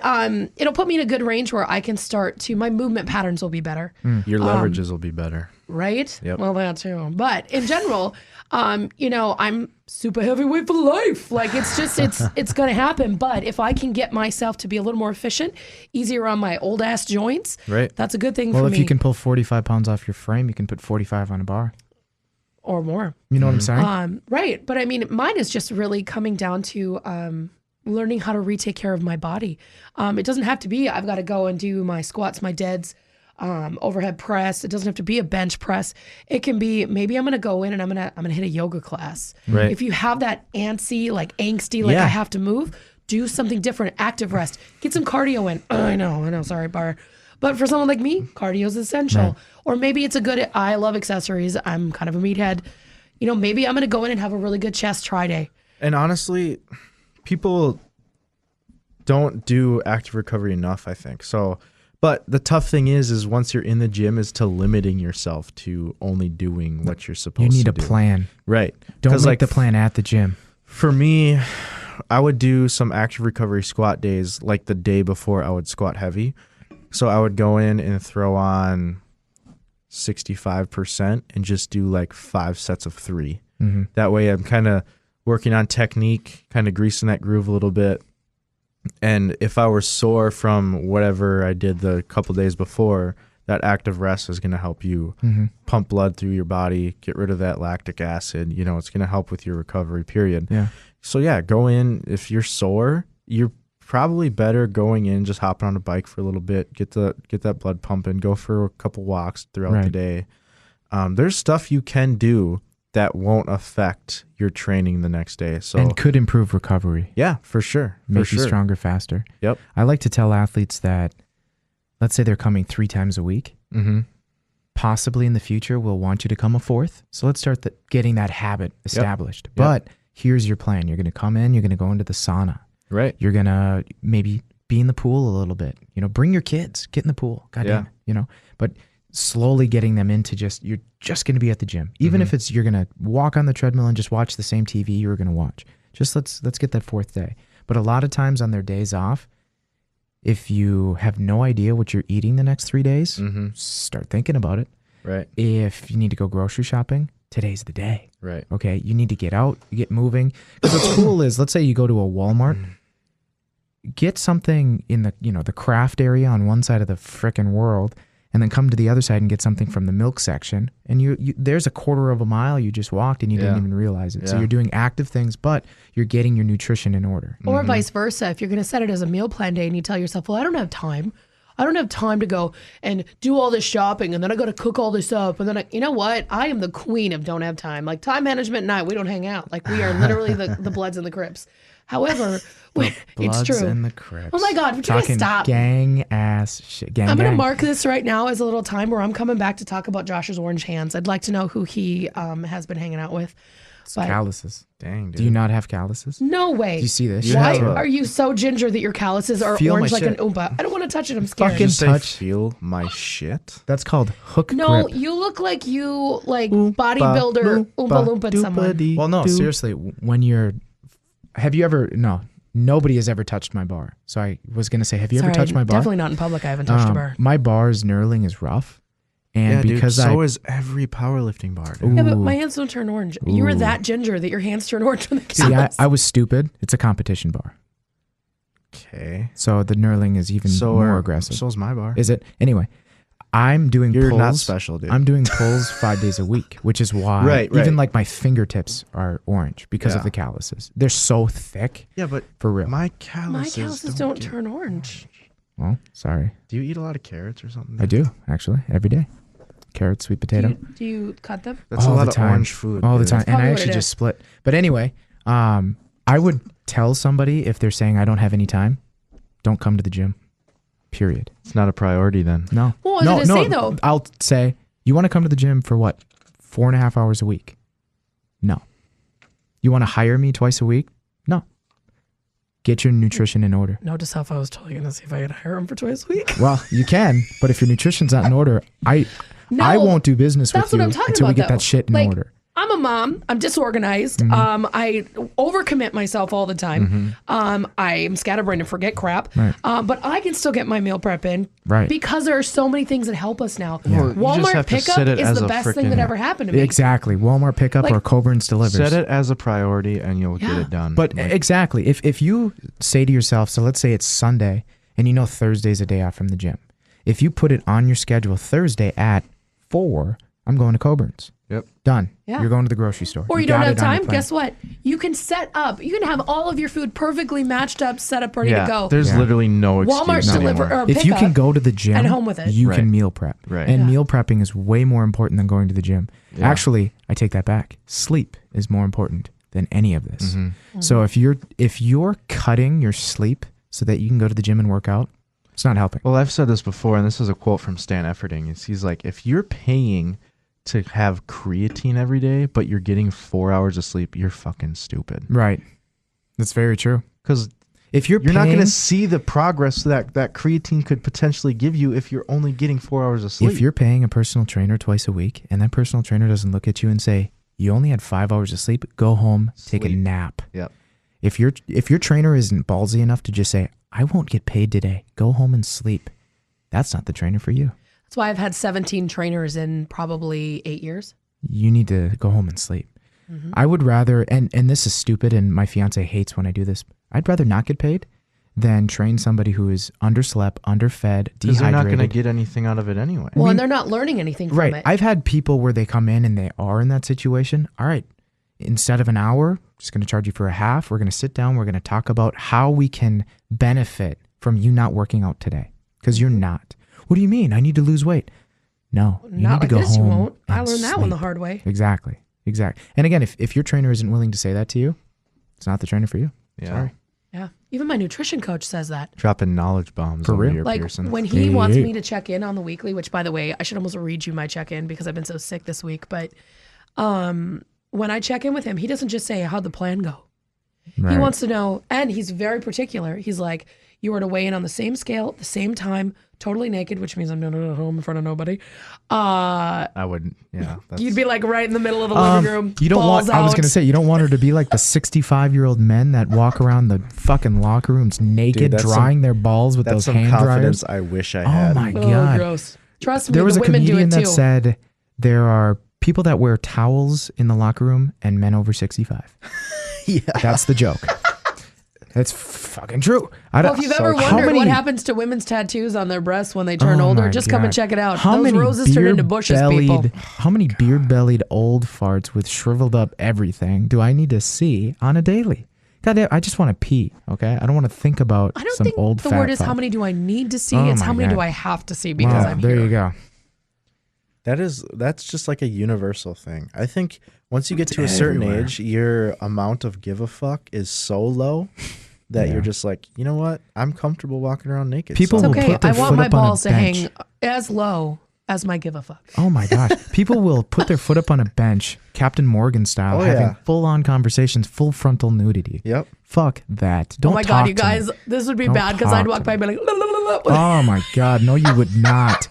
it'll put me in a good range where I can start to, my movement patterns will be better. Your leverages will be better. Right? Yep. Well, that too. But in general, I'm super heavyweight for life. Like it's just, it's going to happen. But if I can get myself to be a little more efficient, easier on my old ass joints, Right. that's a good thing for Well, me. if you can pull 45 pounds off your frame, you can put 45 on a bar. Or more. You know what I'm saying? Right. But I mean, mine is just really coming down to learning how to retake care of my body. It doesn't have to be, I've got to go and do my squats, my deads, overhead press. It doesn't have to be a bench press. It can be, maybe I'm going to go in and I'm going to hit a yoga class. Right. If you have that angsty, I have to move, do something different, active rest, get some cardio in. I know, sorry, bar. But for someone like me, cardio is essential. Right. Or maybe it's I love accessories. I'm kind of a meathead. Maybe I'm going to go in and have a really good chest try day. And honestly, people don't do active recovery enough, I think. So, but the tough thing is once you're in the gym is to limiting yourself to only doing what you're supposed to do. You need a plan. Right. Don't make the plan at the gym. For me, I would do some active recovery squat days like the day before I would squat heavy. So I would go in and throw on 65% and just do like 5 sets of 3. Mm-hmm. That way I'm kind of working on technique, kind of greasing that groove a little bit. And if I were sore from whatever I did the couple days before, that active rest is going to help you pump blood through your body, get rid of that lactic acid. It's going to help with your recovery period. Yeah. So yeah, go in. If you're sore, you're probably better going in, just hopping on a bike for a little bit, get that blood pumping, go for a couple walks throughout the day. There's stuff you can do that won't affect your training the next day. So And could improve recovery. Yeah, for sure. Make you stronger faster. Yep. I like to tell athletes that, let's say they're coming 3 times a week. Mm-hmm. Possibly in the future, we'll want you to come a 4th. So let's start getting that habit established. Yep. But here's your plan. You're going to come in, you're going to go into the sauna. Right. You're going to maybe be in the pool a little bit. Bring your kids, get in the pool. Goddamn it, But slowly getting them into you're just going to be at the gym. Even if you're going to walk on the treadmill and just watch the same TV you were going to watch. Just let's get that 4th day. But a lot of times on their days off, if you have no idea what you're eating the next 3 days, start thinking about it. Right. If you need to go grocery shopping, today's the day. Right. Okay. You need to get out, you get moving. Because what's cool is, let's say you go to a Walmart, get something in the craft area on one side of the frickin' world, and then come to the other side and get something from the milk section. And you there's a quarter of a mile you just walked and you didn't even realize it. So you're doing active things, but you're getting your nutrition in order. Or vice versa. If you're going to set it as a meal plan day and you tell yourself, well, I don't have time. I don't have time to go and do all this shopping, and then I got to cook all this up. And then, you know what? I am the queen of don't have time. Like time management and we don't hang out. Like we are literally the Bloods and the Crips. However, it's Bloods true. and the Crips. Oh my God, would you guys Talking stop? gang ass shit. I'm going to mark this right now as a little time where I'm coming back to talk about Josh's orange hands. I'd like to know who he has been hanging out with. But calluses. Dang, dude. Do you not have calluses? no way. Do you see this? Why have a- are you so ginger that your calluses are Feel my orange like an shit. Oompa? I don't want to touch it. I'm scared. Fucking Just say, touch. feel my shit. That's called hook No, grip. you look like you bodybuilder Oompa Loompa someone. Well, no, seriously. Have you ever? No, nobody has ever touched my bar. So I was gonna say, have you ever touched my bar? Definitely not in public. I haven't touched a bar. My bar's knurling is rough, and Yeah, because dude, so is every powerlifting bar. Dude. Yeah, but my hands don't turn orange. You were that ginger that your hands turn orange when they see, I was stupid. It's a competition bar, Okay. so the knurling is even more aggressive. So is my bar. Is it? Anyway, I'm doing You're pulls. not special, dude. I'm doing pulls 5 days a week, which is why even like my fingertips are orange because of the calluses. They're so thick. Yeah, but for real. my calluses don't turn orange. Well, sorry. Do you eat a lot of carrots or something? I do, actually, every day. Carrots, sweet potato. Do you cut them? That's all a lot the of time. orange food. All the dude. time. And I what actually it just is. split. But anyway, I would tell somebody if they're saying I don't have any time, don't come to the gym. Period. It's not a priority then. No. Well, what did it say, though? I'll say, you want to come to the gym for what? 4.5 hours a week? No. You want to hire me twice a week? No. Get your nutrition in order. Note to self, I was totally going to see if I could hire him for twice a week. Well, you can, but if your nutrition's not in order, I won't do business with That's you what I'm talking until we about, get though. that shit in Like, order. I'm a mom. I'm disorganized. Mm-hmm. I overcommit myself all the time. I'm scatterbrained and forget crap. Right. But I can still get my meal prep in. Right. Because there are so many things that help us now. Well, you just Walmart have to pickup set it is as the a best thing that frickin- ever happened to me. Exactly. Walmart pickup Like- or Coburn's delivers. Set it as a priority and you'll get it done. But exactly, if you say to yourself, so let's say it's Sunday and you know Thursday's a day off from the gym. If you put it on your schedule Thursday at 4, I'm going to Coburn's. Yep. Done. Yeah. You're going to the grocery store. Or you don't got have it on your time, plan. guess what? You can set up. You can have all of your food perfectly matched up, set up, ready yeah, to go. there's literally no excuse Walmart deliver anymore. or If you can pickup go to the gym and home with it. you Right. can meal prep. Right. And Yeah. meal prepping is way more important than going to the gym. Yeah. Actually, I take that back. Sleep is more important than any of this. Mm-hmm. So if you're cutting your sleep so that you can go to the gym and work out, it's not helping. Well, I've said this before, and this is a quote from Stan Efferding. He's like, if you're paying to have creatine every day, but you're getting 4 hours of sleep, you're fucking stupid. Right. That's very true. Because If you're not going paying- to see the progress that creatine could potentially give you if you're only getting 4 hours of sleep. If you're paying a personal trainer twice a week and that personal trainer doesn't look at you and say, you only had 5 hours of sleep, go home, take a Sleep. nap. Yep. If your trainer isn't ballsy enough to just say, I won't get paid today, go home and sleep, that's not the trainer for you. That's why I've had 17 trainers in probably 8 years. You need to go home and sleep. I would rather, and this is stupid and my fiance hates when I do this, I'd rather not get paid than train somebody who is underslept, underfed, Because they're not dehydrated. going to get anything out of it anyway. Well, and they're not learning anything from Right. it. I've had people where they come in and they are in that situation. All right. Instead of an hour, just going to charge you for a half. We're going to sit down. We're going to talk about how we can benefit from you not working out today. Because you're not. What do you mean? I need to lose weight. No. You Not need to like go this, you home won't. I and learned that one the sleep. hard way. Exactly. And again, if your trainer isn't willing to say that to you, it's not the trainer for you. Yeah. Sorry. Yeah. Even my nutrition coach says that. Dropping knowledge bombs For over real? your Like Pearson. when he wants Yeah. me to check in on the weekly, which by the way, I should almost read you my check-in because I've been so sick this week. But when I check in with him, he doesn't just say, how'd the plan go? Right. He wants to know, and he's very particular. He's like, you were to weigh in on the same scale, at the same time, totally naked, which means I'm doing it at home in front of nobody. I wouldn't. Yeah. That's, You'd be like right in the middle of the living room. You don't balls want. I was out. gonna say you don't want her to be like the 65-year-old men that walk around the fucking locker rooms naked, that's drying their balls with That's those some hand confidence dryers. I wish I Oh had. my Oh, god! gross. Trust me, There was the a women do comedian it that too. said there are people that wear towels in the locker room and men over 65. Yeah. That's the joke. That's fucking true. I Well, don't. if you've ever how wondered many- what happens to women's tattoos on their breasts when they turn Oh older, my just come and God. check it out. How Those many roses turn into bushes, people. How many beard-bellied old farts with shriveled up everything do I need to see on a daily? God damn, I just want to pee, okay? I don't want to think about I don't some think old the fat word is fuck. how many do I need to see. Oh It's my how many God. do I have to see because Wow, I'm there here. you go. That's just like a universal thing. I think once you get to a certain everywhere. age, your amount of give a fuck is so low that Yeah. you're just like, you know what? I'm comfortable walking around naked. People so will Okay, put their I want foot my up on a balls to bench. hang as low as my give a fuck. Oh my gosh. People will put their foot up on a bench, Captain Morgan style, Oh, having yeah. full-on conversations, full frontal nudity. Yep. Fuck that. Don't Oh my talk God, you to me. guys, this would be Don't bad because I'd talk walk to by and be like, Oh my God. No, you would not.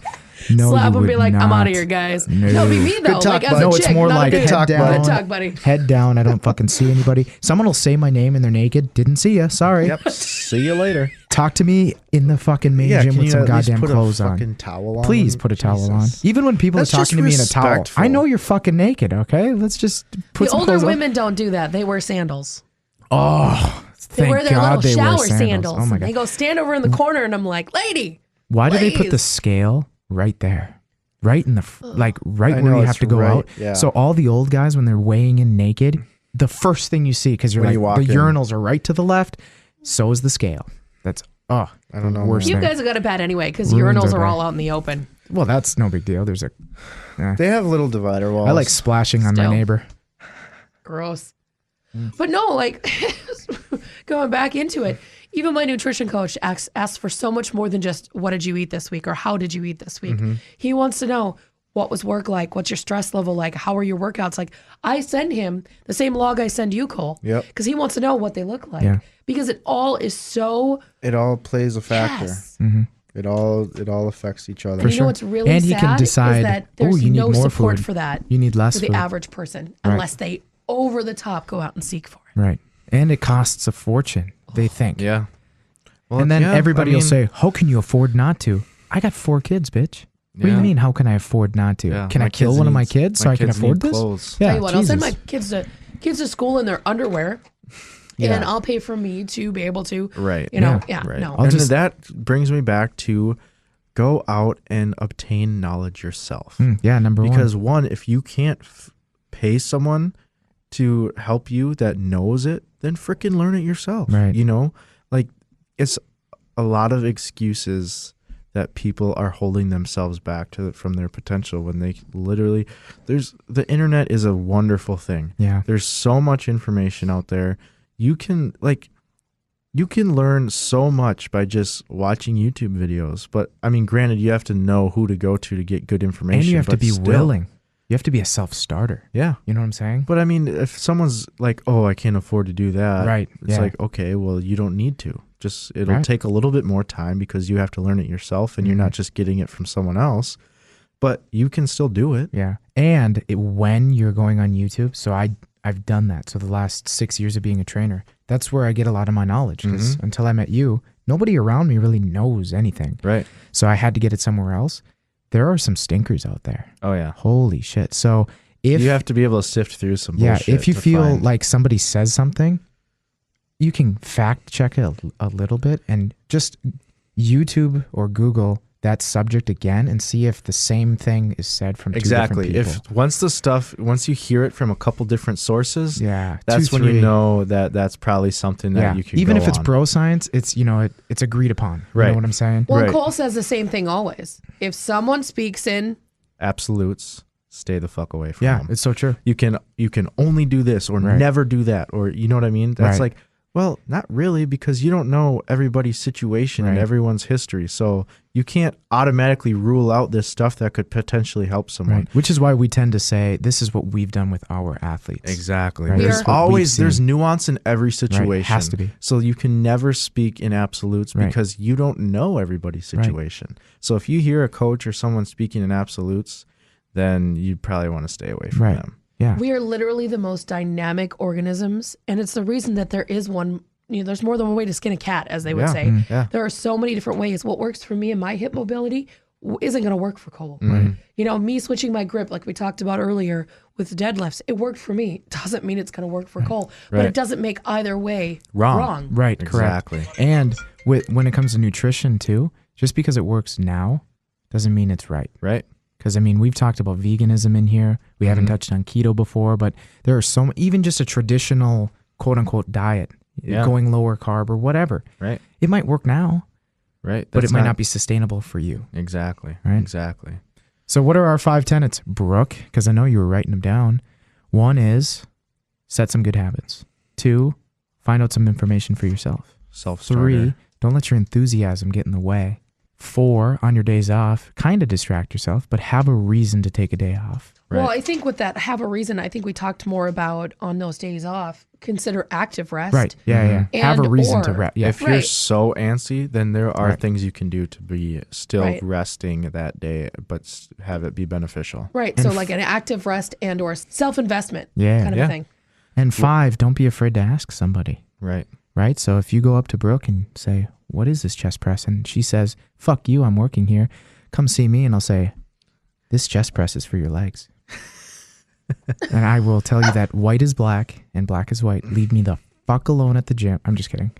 No, slap you and would be like, I'm not. out of here, guys. No. No, it'd be me though. Good talk, Like as bud. a No, chick, it's more not a like dude. head talk, down. bud. Good talk, buddy. Head down. I don't fucking see anybody. Someone will say my name and they're naked. Didn't see you. Sorry. Yep. See you later. Talk to me in the fucking main Yeah, gym can with you some at least goddamn put clothes a on. fucking towel on? Please put a towel on. Jesus. Even when people That's are just talking to me in a towel. respectful. I know you're fucking naked, okay? Let's just put The some older clothes on. women don't do that. They wear sandals. Oh, They thank wear their God little they shower wear sandals. Oh my and they God. go stand over in the corner, and I'm like, lady. Why do they put the please. scale right there. Right in the, right I where know, you have it's to go right, out. yeah. So all the old guys, when they're weighing in naked, the first thing you see, because you're When like, you walk the in. urinals are right to the left, so is the scale. That's, I don't know, worst You thing. guys have got it bad anyway because Ruins urinals our are day. all out in the open. Well, that's no big deal. There's a, They have little divider walls. I like splashing on my Still. neighbor. Gross. But no, like going back into it, even my nutrition coach asks for so much more than just what did you eat this week or how did you eat this week. He wants to know what was work like, what's your stress level like, how are your workouts like. I send him the same log I send you, Cole, Yep. because he wants to know what they look like. Yeah. Because it all is so It all plays a factor. yes. It all affects each other. And you know what's really And he sad can decide, is that "Oh, there's you need no more support food. for that You need less for the food." average person unless they over the top go out and seek for it. Right. And it costs a fortune, they think. Yeah. Well, And then yeah, everybody I will mean, say, how can you afford not to? I got 4 kids, bitch. What do you Yeah. mean, how can I afford not to? yeah, Can my I kill kids one of my need- kids so I can kids afford need this? clothes. Yeah, Tell you what, I'll send Jesus. my kids to school in their underwear, and I'll pay for me to be able to, Right. You know, Yeah. yeah, Right. no, I'll And just- that brings me back to go out and obtain knowledge yourself. Yeah, number Because one. one, if you can't pay someone to help you that knows it, then freaking learn it yourself. Right. You know, like it's a lot of excuses that people are holding themselves back from their potential when they literally the internet is a wonderful thing. Yeah. There's so much information out there. You can learn so much by just watching YouTube videos. But I mean, granted, you have to know who to go to get good information. And you have to but be still. willing. You have to be a self-starter. Yeah. You know what I'm saying? But I mean, if someone's like, "Oh, I can't afford to do that," Right, It's yeah. like, okay, well, you don't need to. Just it'll Right. take a little bit more time because you have to learn it yourself, and you're not just getting it from someone else. But you can still do it. Yeah. And when you're going on YouTube, so I've done that. So the last 6 years of being a trainer, that's where I get a lot of my knowledge. Because until I met you, nobody around me really knows anything. Right. So I had to get it somewhere else. There are some stinkers out there. Oh yeah. Holy shit. So if You have to be able to sift through some yeah, bullshit. if you to feel find- like somebody says something, you can fact check it a little bit and just YouTube or Google that subject again and see if the same thing is said from two exactly, different people. if once you hear it from a couple different sources, Yeah, that's 2, when 3. you know that that's probably something that Yeah, you can even go if it's on. bro science, it's it's agreed upon. You Right. know what I'm saying? Well, Right. Cole says the same thing always. If someone speaks in, absolutes, stay the fuck away from Yeah, them. it's so true. You can only do this or Right. never do that, or you know what I mean? That's Right. like, well, not really, because you don't know everybody's situation and Right. everyone's history. So you can't automatically rule out this stuff that could potentially help someone. Right. Which is why we tend to say this is what we've done with our athletes. Exactly. Right. There's This is what we've always seen. there's nuance in every situation. has to be. So you can never speak in absolutes Right. because you don't know everybody's situation. So if you hear a coach or someone speaking in absolutes, then you probably want to stay away from Right. them. Yeah. we are literally the most dynamic organisms, and it's the reason that there is one. There's more than one way to skin a cat, as they would Yeah. say. Yeah. There are so many different ways. What works for me and my hip mobility isn't going to work for Cole. Mm-hmm. You know, me switching my grip, like we talked about earlier with deadlifts, it worked for me. Doesn't mean it's going to work for Cole, but Right. it doesn't make either way Wrong. Right, Exactly. correct. And when it comes to nutrition too, just because it works now doesn't mean it's right. Right? Because, I mean, we've talked about veganism in here. We haven't Mm-hmm. touched on keto before, but there are even just a traditional quote unquote diet, Yeah. going lower carb or whatever. Right. It might work now, Right. but That's it might not be sustainable for you. Exactly. Right. Exactly. So, what are our 5 tenets, Brooke? Because I know you were writing them down. 1 is set some good habits. 2, find out some information for yourself. Self-starter. 3, don't let your enthusiasm get in the way. 4, on your days off, kind of distract yourself, but have a reason to take a day off. Well, Right. I think with that, have a reason. I think we talked more about on those days off, consider active rest. Right. Yeah, yeah. Have a And reason to or- rest. Yeah. If you're Right. so antsy, then there are Right. things you can do to be still Right. resting that day, but have it be beneficial. Right. So like an active rest and or self-investment Yeah. kind of Yeah. a thing. And 5, don't be afraid to ask somebody. Right. Right? So if you go up to Brooke and say, what is this chest press? And she says, fuck you, I'm working here. Come see me. And I'll say, this chest press is for your legs. And I will tell you that white is black and black is white. Leave me the fuck alone at the gym. I'm just kidding.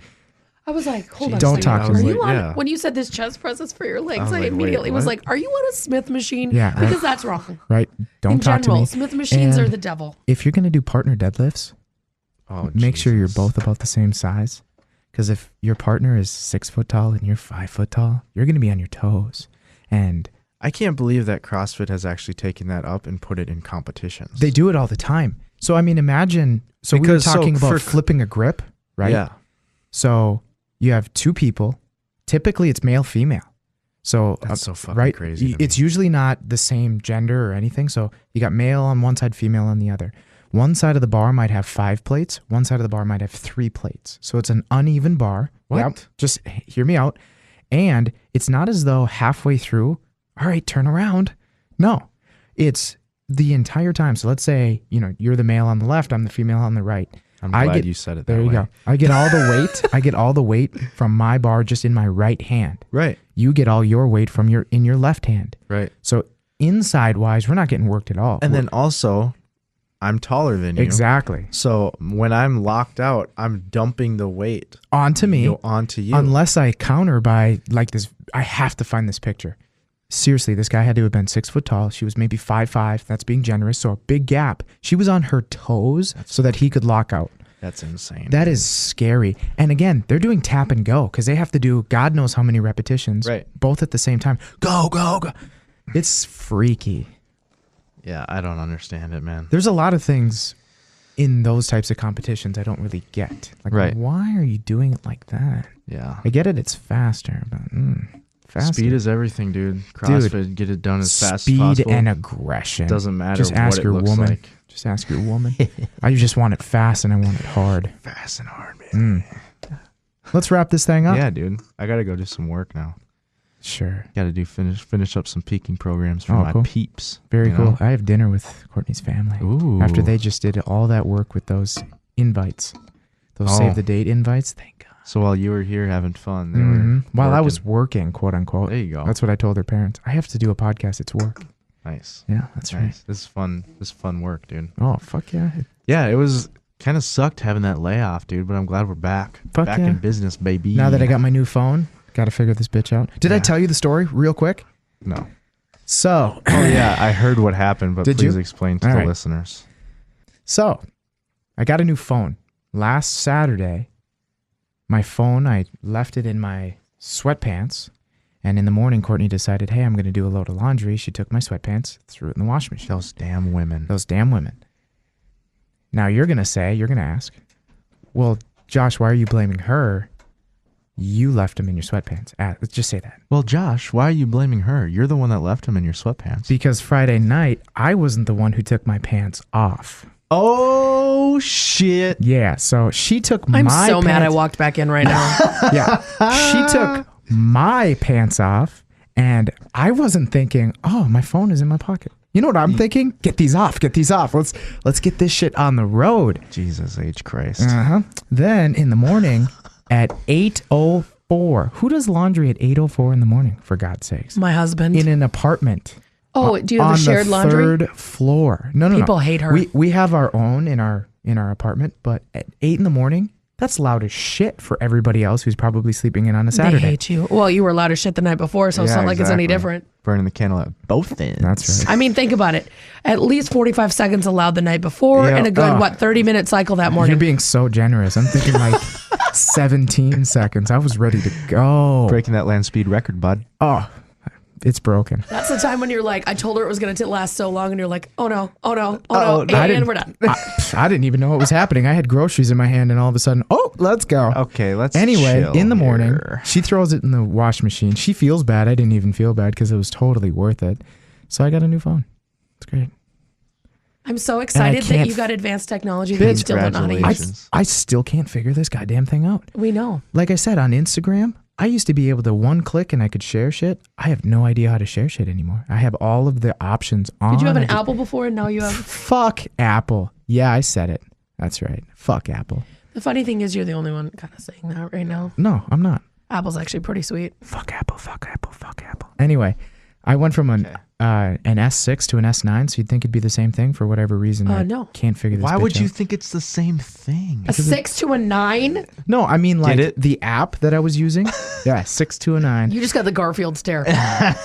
I was like, hold on. Don't a second. talk to Are me. you on? Yeah. When you said this chest press is for your legs, was I like, wait, immediately was what? like, are you on a Smith machine? Yeah, right. Because that's wrong. Right? Don't In talk general, to me. Smith machines are And the devil. if you're going to do partner deadlifts, make sure you're both about the same size. Because if your partner is 6 foot tall and you're 5 foot tall, you're going to be on your toes. And I can't believe that CrossFit has actually taken that up and put it in competitions. they do it all the time. So, I mean, imagine. So, we were Because, so talking about for- flipping a grip, right? Yeah. So, you have two people. Typically, it's male, female. So, That's so fucking right? crazy to It's usually not the same gender or anything. So, you got male on one side, female on the other. One side of the bar might have 5 plates. One side of the bar might have 3 plates. So, it's an uneven bar. What? Yep. Just hear me out. And it's not as though halfway through, all right, turn around. No, it's the entire time. So let's say, you're the male on the left, I'm the female on the right. I'm glad you said it that There you way. go. I get all the weight. I get all the weight from my bar just in my right hand. Right. You get all your weight from in your left hand. Right. So inside wise, we're not getting worked at all. And then also, I'm taller than you. exactly So when I'm locked out, I'm dumping the weight onto me, onto you. unless I counter by like this. I have to find this picture. Seriously, this guy had to have been 6 foot tall. She was maybe 5'5". That's being generous. So a big gap. She was on her toes so that he could lock out. That's insane. That is scary. And again, they're doing tap and go because they have to do God knows how many repetitions, Right. both at the same time. Go, go, go. It's freaky. Yeah, I don't understand it, man. There's a lot of things in those types of competitions I don't really get. Like, Right. why are you doing it like that? Yeah. I get it. It's faster, but faster. Speed is everything, dude. CrossFit, get it done as fast as Speed possible. and aggression. Doesn't matter Just ask what it your looks woman. like. Just ask your woman. I just want it fast and I want it hard. Fast and hard, man. Let's wrap this thing up. Yeah, dude. I gotta go do some work now. Sure. Gotta do finish up some peaking programs for Oh, my cool. peeps. Very you cool. know? I have dinner with Courtney's family. Ooh. After they just did all that work with those invites, those Oh. save the date invites. Thank God. So while you were here having fun, they Mhm. were While I working. was working, quote unquote. There you go. That's what I told their parents. I have to do a podcast. It's work. Nice. Yeah, that's right. Nice. This is fun. This is fun work, dude. Oh, fuck yeah. Yeah, it was kind of sucked having that layoff, dude, but I'm glad we're back. Fuck back yeah. in business, baby. Now that I got my new phone, got to figure this bitch out. Did I Yeah. tell you the story real quick? No. So, Oh yeah, I heard what happened, but Did please you? explain to All the right. listeners. I got a new phone. Last Saturday, my phone, I left it in my sweatpants. And in the morning, Courtney decided, hey, I'm going to do a load of laundry. She took my sweatpants, threw it in the washing machine. Those damn women. Those damn women. Now you're going to ask, well, Josh, why are you blaming her? You left them in your sweatpants. Let's just say that. Well, Josh, why are you blaming her? You're the one that left him in your sweatpants. Because Friday night, I wasn't the one who took my pants off. Oh shit! Yeah, so she took my I'm pants. so mad I walked back in right now. Yeah, she took my pants off, and I wasn't thinking, oh, my phone is in my pocket. You know what I'm thinking? Get these off. Let's get this shit on the road. Jesus H Christ. Then in the morning at 8:04, who does laundry at 8:04 in the morning? For God's sakes, My husband. in an apartment. Oh, do you have on a shared the laundry? third floor. No. People hate her. We have our own in our apartment, but at 8 in the morning, that's loud as shit for everybody else who's probably sleeping in on a Saturday. They hate you. Well, you were loud as shit the night before, so it's Yeah, not like it's any exactly. different. Burning the candle at both ends. That's right. I mean, think about it. At least 45 seconds allowed the night before Yeah. and a good, 30-minute cycle that You're morning. being so generous. I'm thinking like 17 seconds. I was ready to go. Breaking that land speed record, bud. Oh, it's broken. That's the time when you're like, I told her it was going to last so long, and you're like, oh no, I and didn't- we're done. I didn't even know what was happening. I had groceries in my hand, and all of a sudden, oh, let's go. Okay, let's Anyway, chill in the morning, here. she throws it in the washing machine. She feels bad. I didn't even feel bad because it was totally worth it. So I got a new phone. It's great. I'm so excited that can't you got advanced technology that you still don't know how to use. Congratulations. I still can't figure this goddamn thing out. We know. Like I said, on Instagram, I used to be able to one click and I could share shit. I have no idea how to share shit anymore. I have all of the options on. Did you have an I just- Apple before, and now you have? Fuck Apple. Yeah, I said it. That's right. Fuck Apple. The funny thing is, you're the only one kind of saying that right now. No, I'm not. Apple's actually pretty sweet. Fuck Apple. Fuck Apple. Fuck Apple. Anyway, I went from an S6 to an S9, so you'd think it'd be the same thing for whatever reason. I no. can't figure this Why bitch would you out. think it's the same thing? A 6 to a 9? No, I mean like it? the app that I was using. Yeah, 6 to a 9. You just got the Garfield stare.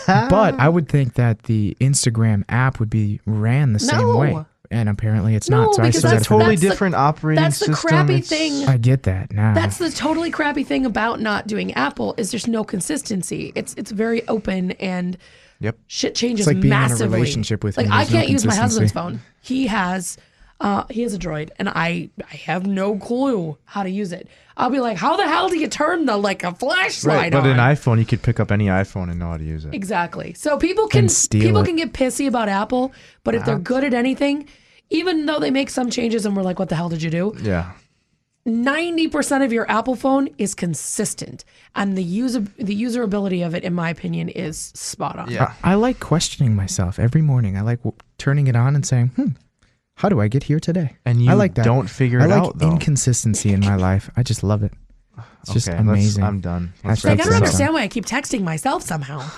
But I would think that the Instagram app would be ran the same No. way. And apparently it's No, not. So I because still It's a that's gotta totally that's the- different operating That's the system. crappy It's- thing. I get that now. That's the totally crappy thing about not doing Apple is there's no consistency. It's very open and Yep. shit changes It's like being in a massively. relationship with like me, I there's no can't use my husband's consistency. phone. He has a Droid and I have no clue how to use it. I'll be like, how the hell do you turn a flashlight But on? an iPhone, you could pick up any iPhone and know how to use it. Exactly. So people can steal it. get pissy about Apple, but if they're good at anything, even though they make some changes and we're like, what the hell did you do? Yeah. 90% of your Apple phone is consistent, and the usability of it, in my opinion, is spot on. Yeah. I like questioning myself every morning. I like turning it on and saying, how do I get here today? And you I like that. don't figure I it like out, though. inconsistency in my life. I just love it. It's just amazing. I'm done. Let's I wrap gotta this up. understand why I keep texting myself somehow.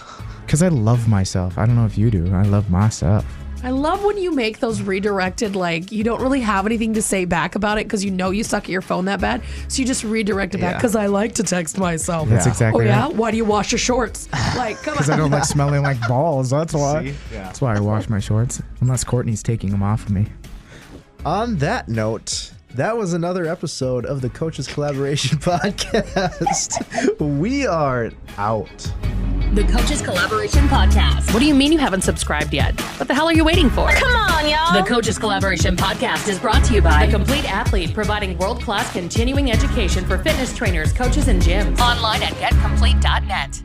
Because I love myself. I don't know if you do. I love myself. I love when you make those redirected, you don't really have anything to say back about it because you know you suck at your phone that bad. So you just redirect it back Yeah. because I like to text myself. That's Yeah. exactly Oh, yeah? right. Why do you wash your shorts? Come on. Because I don't like smelling like balls. That's why. See? Yeah. That's why I wash my shorts. Unless Courtney's taking them off of me. On that note, that was another episode of the Coaches Collaboration Podcast. We are out. The Coaches Collaboration Podcast. What do you mean you haven't subscribed yet? What the hell are you waiting for? Come on, y'all. The Coaches Collaboration Podcast is brought to you by The Complete Athlete, providing world-class continuing education for fitness trainers, coaches, and gyms. Online at getcomplete.net.